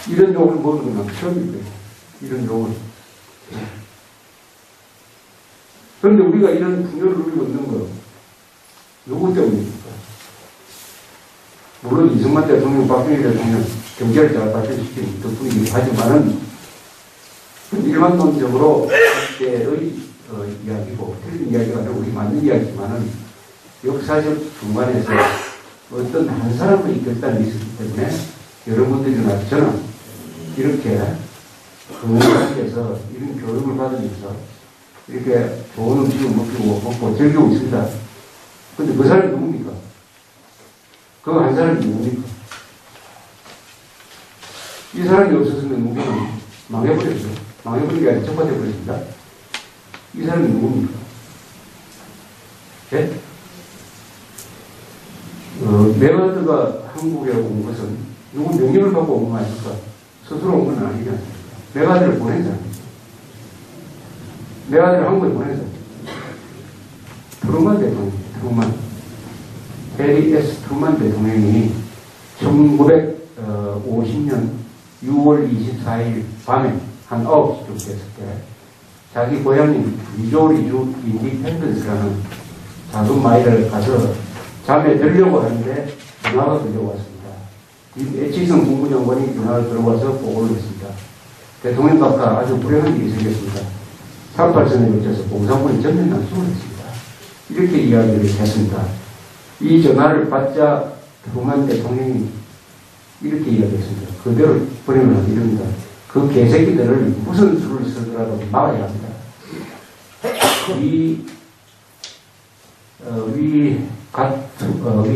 Speaker 2: 이런 욕을 먹는 건 처음일 거예요. 이런 욕을. 그런데 우리가 이런 풍요를 누리고 있는 거 누구 때문입니까? 물론 이승만 대통령, 박정희 대통령 경제를 잘 발전시킨 덕분이기도 하지만은 일반론적으로 그때의 이야기고 틀린 이야기가 아니라 우리 맞는 이야기지만은 역사적 중간에서 어떤 한 사람의 결단이 있었기 때문에 여러분들이나 저는 이렇게 건강하게서 이런 교육을 받으면서 이렇게 좋은 음식을 먹고 즐기고 있습니다. 근데 그 사람이 누굽니까? 그 한 사람이 누굽니까? 이 사람이 없었으면 우리는 망해버렸어요. 망해버린 게 아니라 적발돼버렸습니다. 이 사람이 누굽니까? 예? 메가드가 한국에 온 것은 누구 명령을 받고 온 거 아닙니까? 스스로 온 건 아니지 않습니까? 메가드를 보낸 사람이죠. 메가드를 한국에 보낸 사람. 트루만 대통령, 트루만. 해리 S. 트루만 대통령이 1950년 6월 24일 밤에 한 9시쯤 됐을 때 자기 고향인 미조리주 인디펜던스라는 작은 마을에 가서 잠에 들려고 하는데 전화가 들려왔습니다. 에치성 국무장관이 전화를 들어와서 보고를 했습니다. 대통령각과 아주 불행한 일이 생겼습니다. 38선에 걸쳐서 공산군이 전면 난수를 했습니다. 이렇게 이야기를 했습니다. 이 전화를 받자 트루만 대통령이 이렇게 이야기했습니다. 그대로 불행을 하기 이릅니다. 그 개새끼들을 무슨 수를 쓰더라도 막아야 합니다. We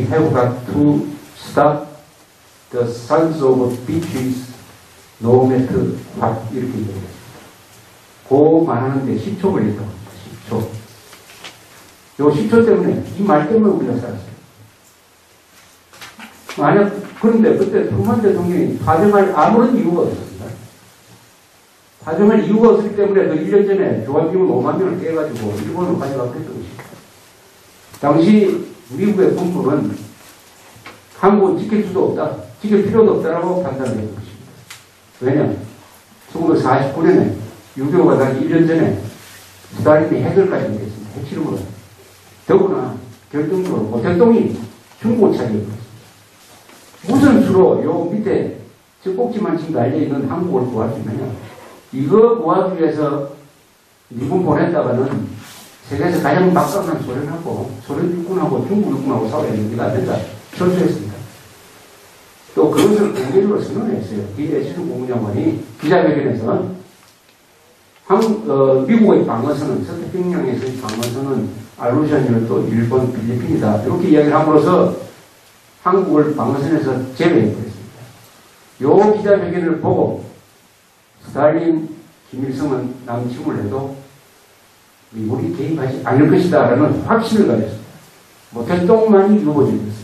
Speaker 2: have got to stop the sons of bitches no matter what. 이렇게 얘기했습니다. 그 말하는데 10초 걸렸다고 합니다. 10초. 요 10초 때문에, 이 말 때문에 우리가 살았어요. 그런데 그때 트루만 대통령이 파병할 아무런 이유가 없었습니다. 파병할 이유가 없기 때문에 그 1년 전에 조합비문 5만 명을 깨가지고 일본으로 가져갔던 것입니다. 당시 미국의 군부는 한국은 지킬 수도 없다, 지킬 필요도 없다라고 판단을 했던 것입니다. 왜냐? 1949년에 6.25가 나기 1년 전에 스탈린이 핵을까지 했습니다. 핵실험으로. 더구나 결정적으로 모택동이 중국을 차지했습니다. 무슨 수로 요 밑에 저 꼭지만큼 달려있는 한국을 구할 수 있느냐? 이거 구하기 위해서 미군 보냈다가는 세계에서 가장 막강한 소련하고 소련 육군하고 중국 육군하고 싸워야 되는 게 안 된다. 철수했습니다. 또 그것을 공개적으로 선언했어요. 이 에치슨 국무장관이 기자회견에서 미국의 방어선은 서태평양에서의 방어선은 알루션이나 또 일본, 필리핀이다. 이렇게 이야기를 함으로써 한국을 방어선에서 제외해버렸습니다. 요 기자회견을 보고 스탈린, 김일성은 남침을 해도 미국이 개입하지 않을 것이다 라는 확신을 가졌습니다. 모택동만이 이루어졌어요.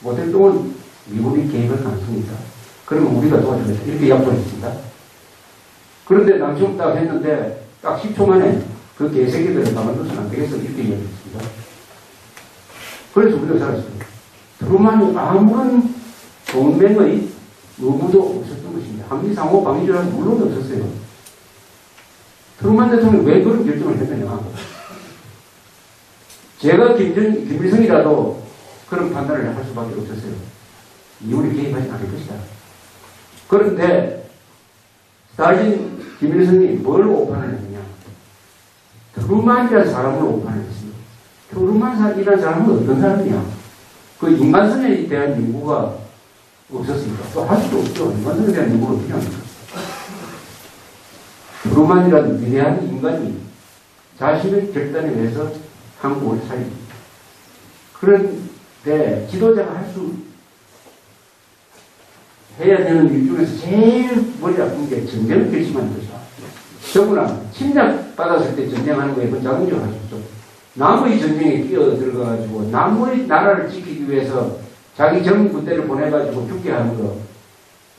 Speaker 2: 모택동은 미국이 개입할 가능성이 있다. 그러면 우리가 도와주겠다. 이렇게 약속을 했습니다. 그런데 남침을 딱 했는데 딱 10초 만에 그 개새끼들을 가만둬서는 안 되겠어. 이렇게 이야기했습니다. 그래서 우리가 살았습니다. 트루만이 아무런 동맹의 의무도 없었던 것입니다. 한미상호 방위조약은 물론 없었어요. 트루만 대통령이 왜 그런 결정을 했느냐. 제가 김일성이라도 그런 판단을 할 수밖에 없었어요. 미국이 개입하지 않을 것이다. 그런데 스탈린, 김일성이 뭘 오판을 했느냐. 트루만이라는 사람을 오판을 했습니다. 트루만이라는 사람은 어떤 사람이냐. 그 인간성에 대한 연구가 없었습니까? 또 할 수도 없죠. 인간성에 대한 연구를 어떻게 합니까? 트루만이라는 위대한 인간이 자신의 결단에 의해서 한국을 살립니다. 그런데 지도자가 해야 되는 일 중에서 제일 머리 아픈 게 전쟁을 결심하는 것이다. 더구나 침략받았을 때 전쟁하는 거에 그 자동적으로 할 수 없죠. 남의 전쟁에 끼어들어가지고 남의 나라를 지키기 위해서 자기 전 부대를 보내가지고 죽게 하는 거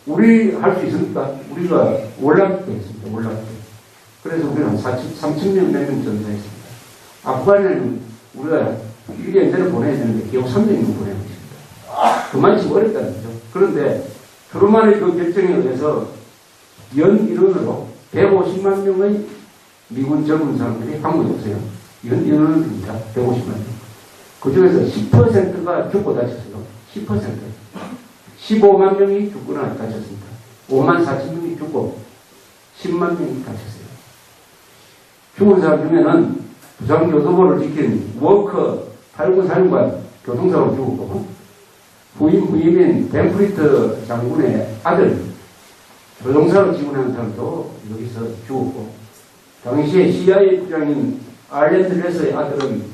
Speaker 2: 우리 할 수 있습니까? 우리가 월남때 했습니다. 월남때. 그래서 우리는 한 3,000명 내면 전사했습니다. 아프간에는 우리가 1년 전에 보내야 되는데 겨우 3년이면 보내야 됩니다. 그만큼 어렵다는 거죠. 그런데 트루만의 그 결정에 의해서 연 인원으로 150만 명의 미군 젊은 사람들이 한국에 없어요. 연 인원은 됩니다. 150만 명. 그 중에서 10%가 죽고 다쳤어요. 10%. 15만 명이 죽거나 다쳤습니다. 5만 4천 명이 죽고 10만 명이 다쳤어요. 죽은 사람 중에는 부상교도보를 지킨 워커 8군 사령관 교통사고 죽었고, 후임인 벤프리트 장군의 아들, 조종사로 지원하는 사람도 여기서 죽었고, 당시에 CIA 부장인 알렌드 레스의 아들은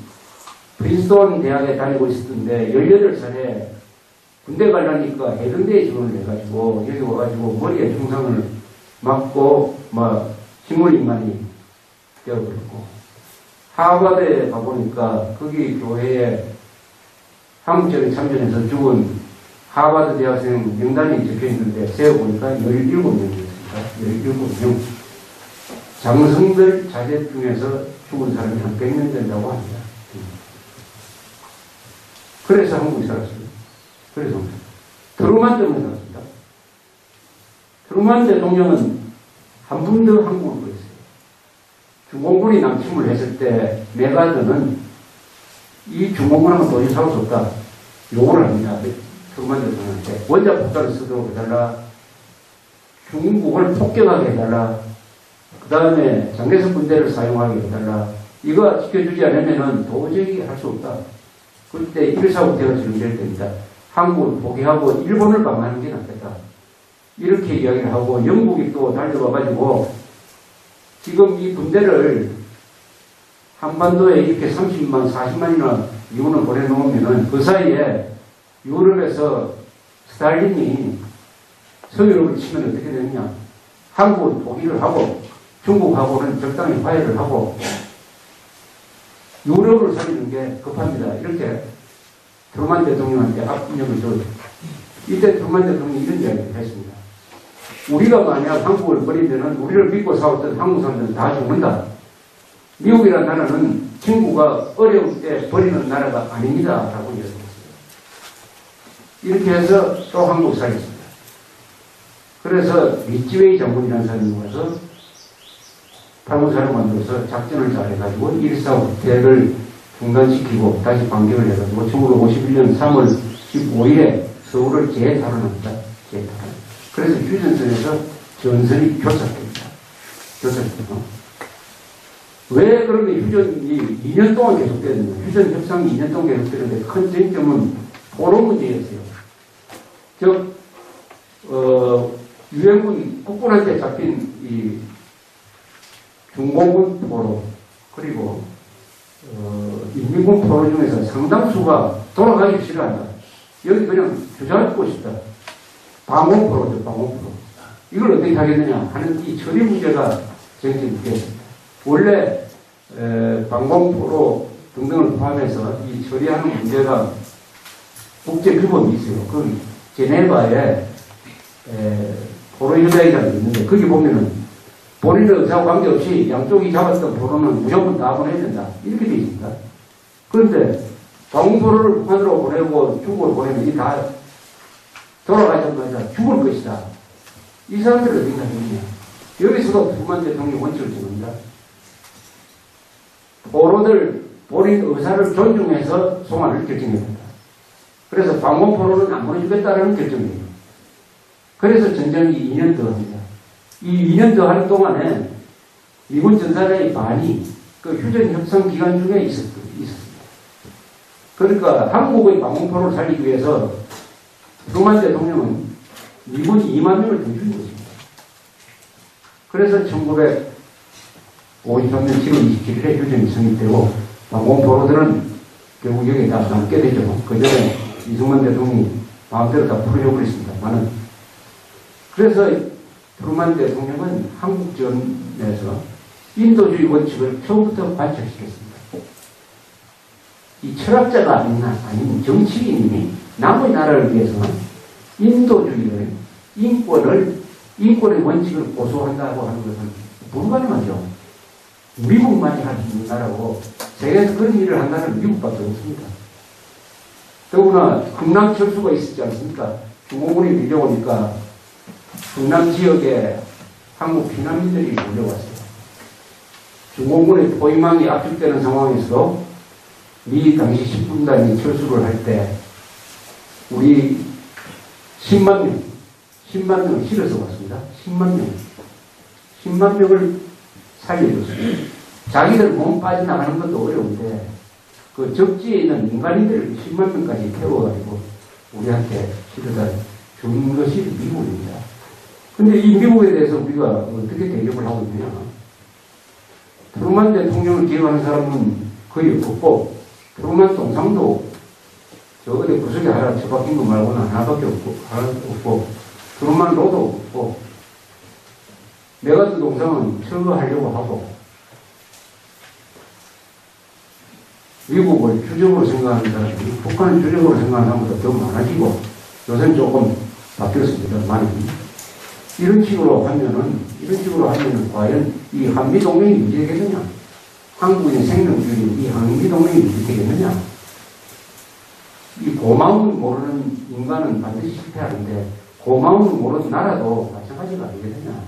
Speaker 2: 프린스톤 대학에 다니고 있었는데 18살에 군대 가려니까 해병대에 지원을 해가지고 여기 와가지고 머리에 중상을 맞고 막 식물인간이 되어버렸고, 하버드에 가보니까 거기 교회에 한국전에 참전해서 죽은 하버드 대학생 명단이 적혀있는데 세어보니까 17명이었습니다. 17명. 장성들 자제 중에서 죽은 사람이 한 100명 된다고 합니다. 그래서 한국에 살았습니다. 그래서 트루만 때문에 살았습니다. 트루만 대통령은 한 번도 한국을 보였어요. 중공군이 남침을 했을 때 메가드는 이 중공군하면 도저히 살 수 없다. 요구를 합니다. 트루만 대통령한테 원자 폭탄을 쓰도록 해달라. 중국을 폭격하게 해달라. 그 다음에 장개석 군대를 사용하게 해달라. 이거 지켜주지 않으면 도저히 할 수 없다. 그때 1사 국대가 진행될 때입니다. 한국을 포기하고 일본을 방어하는 게 낫겠다. 이렇게 이야기를 하고 영국이 또 달려와가지고 지금 이 군대를 한반도에 이렇게 30만, 40만이나 미군을 보내놓으면은 그 사이에 유럽에서 스탈린이 서유럽을 치면 어떻게 되느냐. 한국은 포기를 하고 중국하고는 적당히 화해를 하고 유럽을 살리는 게 급합니다. 이렇게 트루만 대통령한테 압력을 줘요. 이때 트루만 대통령이 이런 이야기를 했습니다. 우리가 만약 한국을 버리면은 우리를 믿고 싸웠던 한국 사람들은 다 죽는다. 미국이라는 나라는 친구가 어려울 때 버리는 나라가 아닙니다. 라고 이야기했어요. 이렇게 해서 또 한국 살렸습니다. 그래서 리치웨이 장군이라는 사람이 와서 팔군사를 만들어서 작전을 잘해가지고 1사 국대를 중단시키고 다시 반격을 해가지고 1951년 3월 15일에 서울을 재탈환합니다. 재탈환. 그래서 휴전선에서 전선이 교착됩니다. 교착되고. 왜 그러면 휴전이 2년 동안 계속되느냐. 휴전 협상이 2년 동안 계속되는데 큰 쟁점은 포로 문제였어요. 즉, 유엔군 국군한테 잡힌 이 중공군 포로, 그리고 인민군 포로 중에서 상당수가 돌아가기 싫어한다. 여기 그냥 주저앉고 싶다. 방공포로죠, 방공포로. 이걸 어떻게 하겠느냐 하는 이 처리 문제가 쟁점이 되었습니다. 원래 방공포로 등등을 포함해서 이 처리하는 문제가 국제 규범이 있어요. 그 제네바에 포로협약이라는 게 있는데 거기 보면은 본인의 의사와 관계없이 양쪽이 잡았던 포로는 무조건 다 보내야 된다. 이렇게 되어 있습니다. 그런데 방공포로를 북한으로 보내고 중국을 보내면 이 다 돌아가자마자 죽을 것이다. 이 사람들을 어떻게 하느냐. 여기서도 트루만 대통령이 원칙을 정합니다. 포로들 본인 의사를 존중해서 송환을 결정해야 된다. 그래서 방공포로는 안 보내주겠다라는 결정이에요. 그래서 전쟁이 2년 더 합니다. 이 2년 더 하는 동안에 미군 전사자의 반이 그 휴전 협상 기간 중에 있었습니다. 그러니까 한국의 방공포로를 살리기 위해서 트루만 대통령은 미군 2만 명을 더 준 것입니다. 그래서 1953년 7월 27일에 휴전이 성립되고 방공포로들은 결국 여기에 다 남게 되죠. 그 전에 이승만 대통령이 마음대로 다 풀어주고 그랬습니다만은. 그래서 트루만 대통령은 한국전에서 인도주의 원칙을 처음부터 관철시켰습니다. 이 철학자가 아닌 정치인이 남의 나라를 위해서는 인도주의를, 인권의 원칙을 고수한다고 하는 것은 불가능하죠. 미국만이 할 수 있는 나라고 세계에서 그런 일을 한 나라는 미국밖에 없습니다. 더구나 흥남철수가 있었지 않습니까? 중공군이 밀려오니까 흥남 지역에 한국 피난민들이 몰려왔어요. 중공군의 포위망이 압축되는 상황에서 미 당시 10분단이 철수를 할 때 우리 10만 명을 실어서 왔습니다. 10만 명을 살려줬습니다. 자기들 몸 빠져나가는 것도 어려운데 그 적지에 있는 민간인들을 10만 명까지 태워가지고 우리한테 실어다 준 것이 미국입니다. 근데 이 미국에 대해서 우리가 어떻게 대접을 하고 있느냐. 트루만 대통령을 기억하는 사람은 거의 없고, 트루만 동상도 저 어디 구석에 하나 처박힌 거 말고는 하나밖에 없고, 트루만 로도 없고, 메가드 동상은 철거하려고 하고, 미국을 주적으로 생각하는 사람이 북한을 주적으로 생각하는 사람보다 더 많아지고, 요새는 조금 바뀌었습니다. 많이. 이런 식으로 하면은 과연 이 한미동맹이 유지되겠느냐? 한국인의 생명줄인 이 한미동맹이 유지되겠느냐? 이 고마움을 모르는 인간은 반드시 실패하는데, 고마움을 모르는 나라도 마찬가지가 아니겠느냐?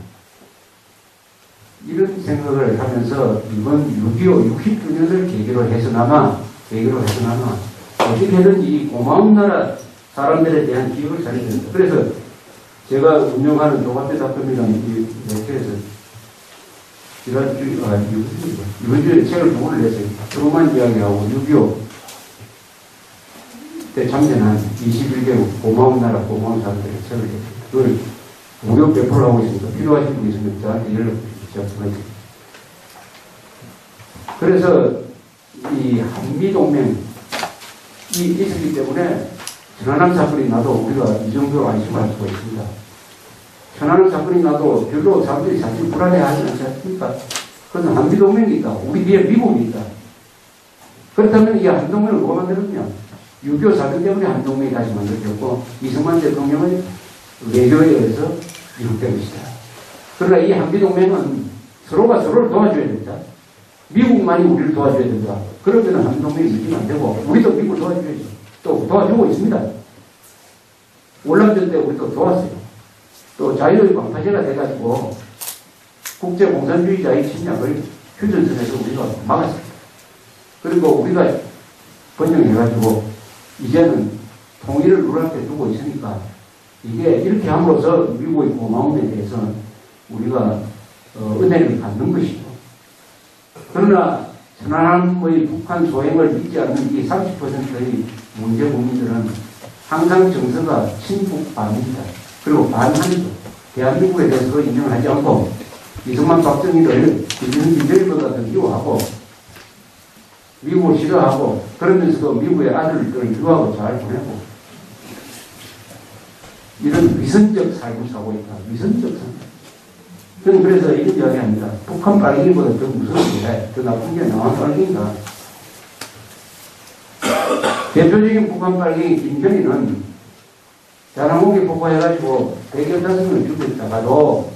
Speaker 2: 이런 생각을 하면서 이번 6.25 60주년을 계기로 해서나마 어떻게든 이 고마운 나라 사람들에 대한 기억을 살려야 된다. 그래서 제가 운영하는 조갑대닷컴이라는 이 매체에서 이번 주에 책을 두 권을 냈어요. 트루만 이야기하고 6.25 때 참전한 21개국 고마운 나라 고마운 사람들의 책을 냈어요. 그걸 무료 배포를 하고 있습니다. 필요하신 분 있으면 저한테 연락 주십시오. 그래서 이 한미동맹이 있었기 때문에 천안함 사건이 나도 우리가 이 정도로 안심할 수가 있습니다. 천안함 사건이 나도 별로 사람들이 사실 불안해하지 않지 않습니까? 그것은 한미동맹이 있다. 우리 뒤에 미국이 있다. 그렇다면 이 한동맹을 누가 만들었냐? 6.25 사건 때문에 한동맹이 다시 만들어졌고, 이승만 대통령의 외교에 의해서 이룩된 것이다. 그러나 이 한미동맹은 서로가 서로를 도와줘야 된다. 미국만이 우리를 도와줘야 된다. 그러면 한미동맹이 유지가 안 되고, 우리도 미국을 도와줘야지. 또 도와주고 있습니다. 월남전 때 우리도 도왔어요. 또 자유의 방파제가 돼가지고 국제공산주의자의 침략을 휴전선에서 우리가 막았습니다. 그리고 우리가 번영해가지고 이제는 통일을 눈앞에 두고 있으니까 이게 이렇게 함으로써 미국의 고마움에 대해서는 우리가 은혜를 갖는 것이죠. 그러나 천안함의 북한 소행을 믿지 않는 이 30%의 문제 국민들은 항상 정서가 친북 반입니다. 그리고 반한이죠. 대한민국에 대해서 인정을 하지 않고 이승만 박정희를 김정일보다 더 미워하고 미국을 싫어하고 그러면서도 미국의 아들들을 유학을 잘 보내고 이런 위선적 삶을 사고 있다. 위선적 삶. 저는 그래서 이런 이야기 합니다. 북한 빨갱이보다 더 무서운 게, 더 나쁜 게 남한 빨갱이다. 대표적인 북한 빨갱이 김정희는 대한항공기 폭파해가지고 115명을 죽였다가도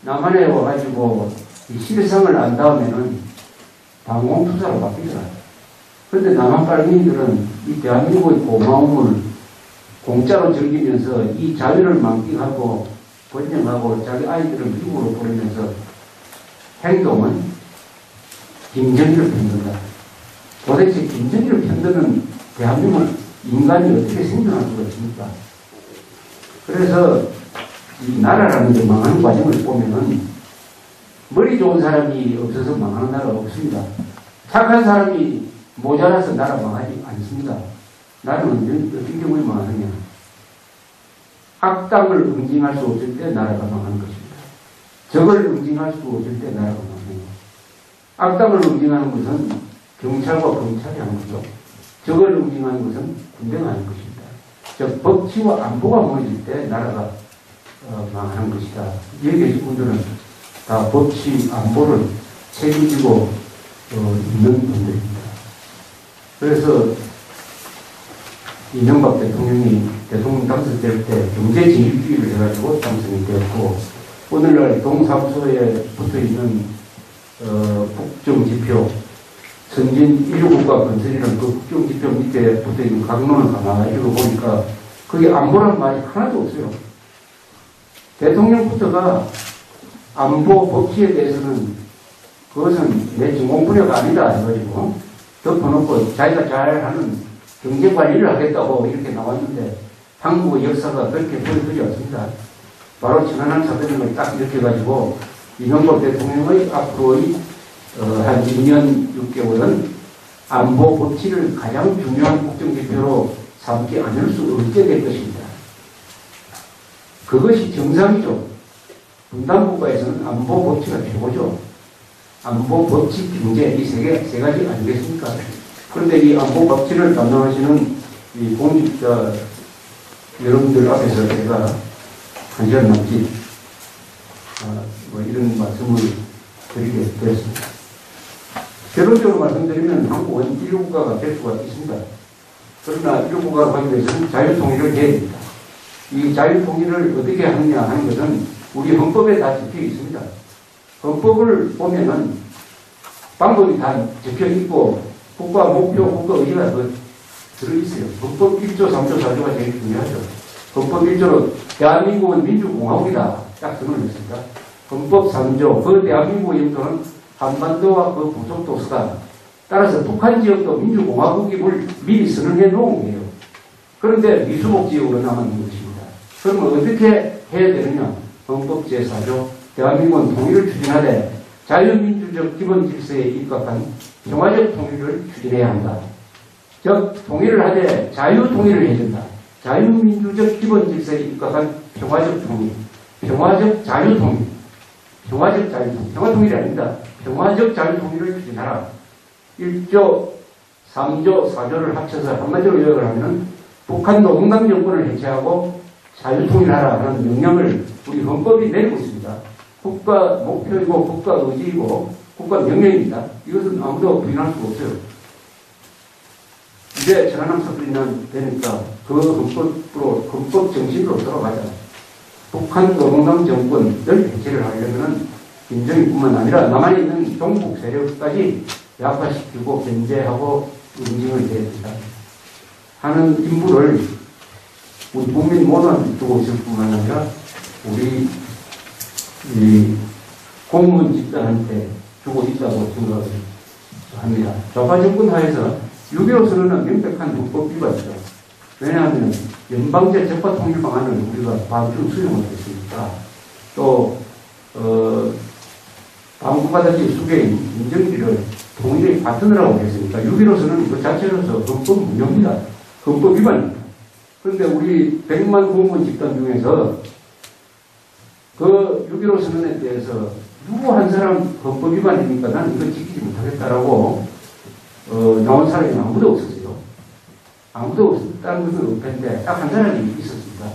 Speaker 2: 남한에 와가지고 이 실상을 안 다음에는 방공투사로 바뀌더라. 그런데 남한 빨갱이들은 이 대한민국의 고마움을 공짜로 즐기면서 이 자유를 만끽하고 번영하고 자기 아이들을 미국으로 보내면서 행동은 김정일을 편든다. 도대체 김정일을 편드는 대한민국 인간이 어떻게 생존할 수가 있습니까? 그래서 이 나라라는 게 망하는 과정을 보면은 머리 좋은 사람이 없어서 망하는 나라가 없습니다. 착한 사람이 모자라서 나라 망하지 않습니다. 나라는 어떤 경우에 망하느냐? 악당을 응징할 수 없을 때 나라가 망하는 것입니다. 적을 응징할 수 없을 때 나라가 망하는 것입니다. 악당을 응징하는 것은 경찰과 검찰이 하는 거죠. 적을 응징하는 것은 군대가 하는 것입니다. 즉 법치와 안보가 무너질 때 나라가 망하는 것이다. 여기 계신 분들은 다 법치 안보를 책임지고 있는 분들입니다. 그래서 이명박 대통령이 대통령 당선될 때 경제진입주의를 해가지고 당선이 되었고, 오늘날 동사무소에 붙어있는 국정지표, 선진 인류국가 건설이라는 그 국정지표 밑에 붙어있는 강론을 가만히 읽어보니까 그게 안보란 말이 하나도 없어요. 대통령부터가 안보 법치에 대해서는 그것은 내 전공 분야가 아니다 해가지고 덮어놓고 자기가 잘하는 경제관리를 하겠다고 이렇게 나왔는데 한국의 역사가 그렇게 보여주지 않습니다. 바로 천안함 사건을 딱 이렇게 해가지고 이명박 대통령의 앞으로의 한 2년 6개월은 안보 법치를 가장 중요한 국정지표로 삼지 않을 수 없게 될 것입니다. 그것이 정상이죠. 분단국가에서는 안보 법치가 최고죠. 안보 법치 경제 이 세 가지 아니겠습니까? 그런데 이 안보 법치를 담당하시는 이 공직자 여러분들 앞에서 제가 한 시간 남짓 이런 말씀을 드리게 되었습니다. 결론적으로 말씀드리면 한국은 인류국가가 될 수가 있습니다. 그러나 인류국가가 하기 위해서는 자유통일을 해야 됩니다. 이 자유통일을 어떻게 하느냐 하는 것은 우리 헌법에 다 적혀 있습니다. 헌법을 보면은 방법이 다 적혀 있고 국가 목표, 국가 의지가 들어있어요. 헌법 1조, 3조, 4조가 제일 중요하죠. 헌법 1조로 대한민국은 민주공화국이다. 딱 선언했습니다. 헌법 3조, 그 대한민국의 영토는 한반도와 그 부속도서다. 따라서 북한 지역도 민주공화국임을 미리 선언해 놓은 거예요. 그런데 미수복 지역으로 남아있는 것입니다. 그러면 어떻게 해야 되느냐? 헌법 제4조, 대한민국은 통일을 추진하되 자유민주적 기본 질서에 입각한 평화적 통일을 추진해야 한다. 즉, 통일을 하되 자유통일을 해야 된다. 자유민주적 기본 질서에 입각한 평화적 통일, 평화적 자유통일, 평화적 자유통일, 평화통일이 아닙니다. 평화적 자유통일을 추진하라. 1조, 3조, 4조를 합쳐서 한마디로 요약을 하면 북한 노동당 정권을 해체하고 자유통일하라 하는 명령을 우리 헌법이 내리고 있습니다. 국가 목표이고 국가 의지이고 국가 명령입니다. 이것은 아무도 부인할 수가 없어요. 이제 천안함 사건이 되니까 그 헌법 정신으로 돌아가자. 북한 노동당 정권을 해체를 하려면 김정일뿐만 아니라 남한에 있는 종북 세력까지 약화시키고 견제하고 응징을 해야 된다 하는 임무를 우리 국민 모두한테 두고 있을 뿐만 아니라 우리 이 공무원 집단한테 주고 있다고 생각을 합니다. 좌파 정권 하에서 6.15 선언은 명백한 헌법 위반이죠. 왜냐하면 연방제 적파 통일 방안을 우리가 방중 수용을 했으니까 또 방구바다지 수개인 민정기를 통일의 파트너라고 했으니까 6.15 선언은 그 자체로서 헌법 무효입니다. 헌법 위반입니다. 그런데 우리 100만 공무원 집단 중에서 그 6.15 선언에 대해서 누구 한 사람 헌법 위반이니까 나는 이거 지키지 못하겠다라고 나온 사람이 아무도 없었어요. 아무도 없었다는 것은 없는데 딱 한 사람이 있었습니다.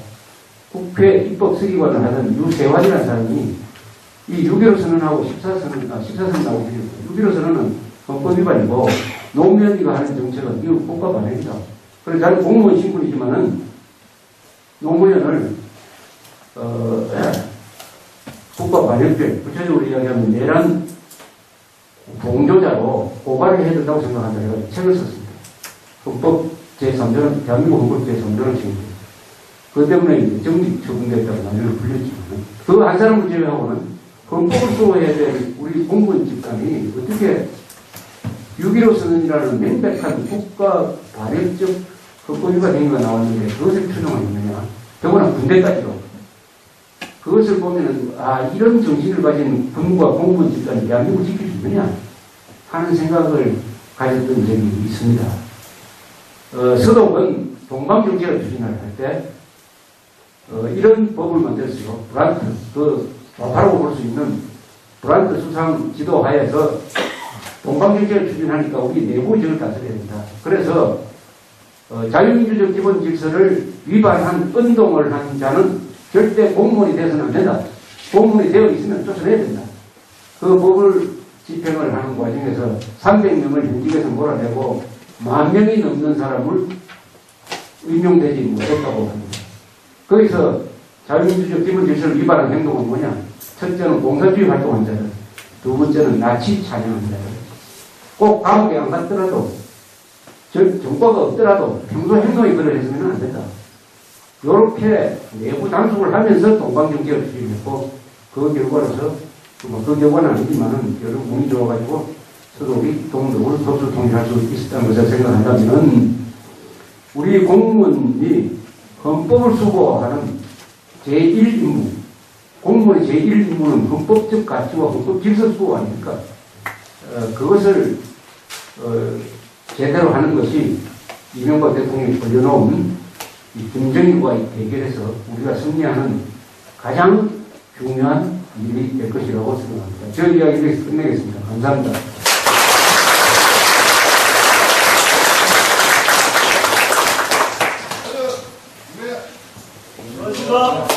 Speaker 2: 국회 입법서기관을 하던 유세환이라는 사람이 이 6.15 선언하고 14선언 나오고 6.15 선언은 헌법 위반이고 노무현이가 하는 정책은 이거 국가 반영이다. 그래서 저는 공무원 신분이지만은 노무현을 국가 반영죄, 구체적으로 이야기하면 내란 동조자로 고발을 해야 된다고 생각한다. 제가 책을 썼습니다. 헌법 제3조는, 대한민국 헌법 제3조는 책입니다. 그것 때문에 이제 정직 처분됐다고 나중에 불렸지만, 그 한 사람을 제외하고는 헌법을 수호해야 될 우리 공무원 집단이 어떻게 6.15 선언이라는 명백한 국가 반역적 헌법 위반 행위가 나왔는데 그것을 추정하느냐. 더구나 군대까지도. 그것을 보면은, 이런 정신을 가진 군과 공무원 집단이 대한민국을 지킬 수 있느냐 하는 생각을 가졌던 적이 있습니다. 서독은 동방정제를 추진을 할 때, 이런 법을 만들었어요. 브란트, 바로 볼 수 있는 브란트 수상 지도하에서 동방정제를 추진하니까 우리 내부적을 다스려야 된다. 그래서, 자유민주적 기본 질서를 위반한 운동을 한 자는 절대 공무원이 돼서는 안 된다. 공무원이 되어 있으면 쫓아내야 된다. 그 법을 집행을 하는 과정에서 300명을 현직에서 몰아내고 10,000명이 넘는 사람을 임용되지 못했다고 합니다. 거기서 자유민주적 기본 질서를 위반한 행동은 뭐냐? 첫째는 공산주의 활동한 자들, 두 번째는 나치 찬양한 자들. 꼭 감옥에 안 갔더라도, 정과가 없더라도 평소 행동이 그러했으면 안 된다. 이렇게 내부 단속을 하면서 동방정제를 추진했고, 그 결과로서, 그 결과는 아니지만은, 여러분 운이 좋아가지고, 서독이 동독을 법수 통일할 수 있었다는 것을 생각한다면, 우리 공무원이 헌법을 수호하는 제1임무, 공무원의 제1임무는 헌법적 가치와 헌법 질서 수호 아닙니까? 그것을, 제대로 하는 것이 이명박 대통령이 올려놓은 이 김정일과의 대결에서 우리가 승리하는 가장 중요한 일이 될 것이라고 생각합니다. 저 이야기 여기서 끝내겠습니다. 감사합니다.
Speaker 3: 고맙습니다.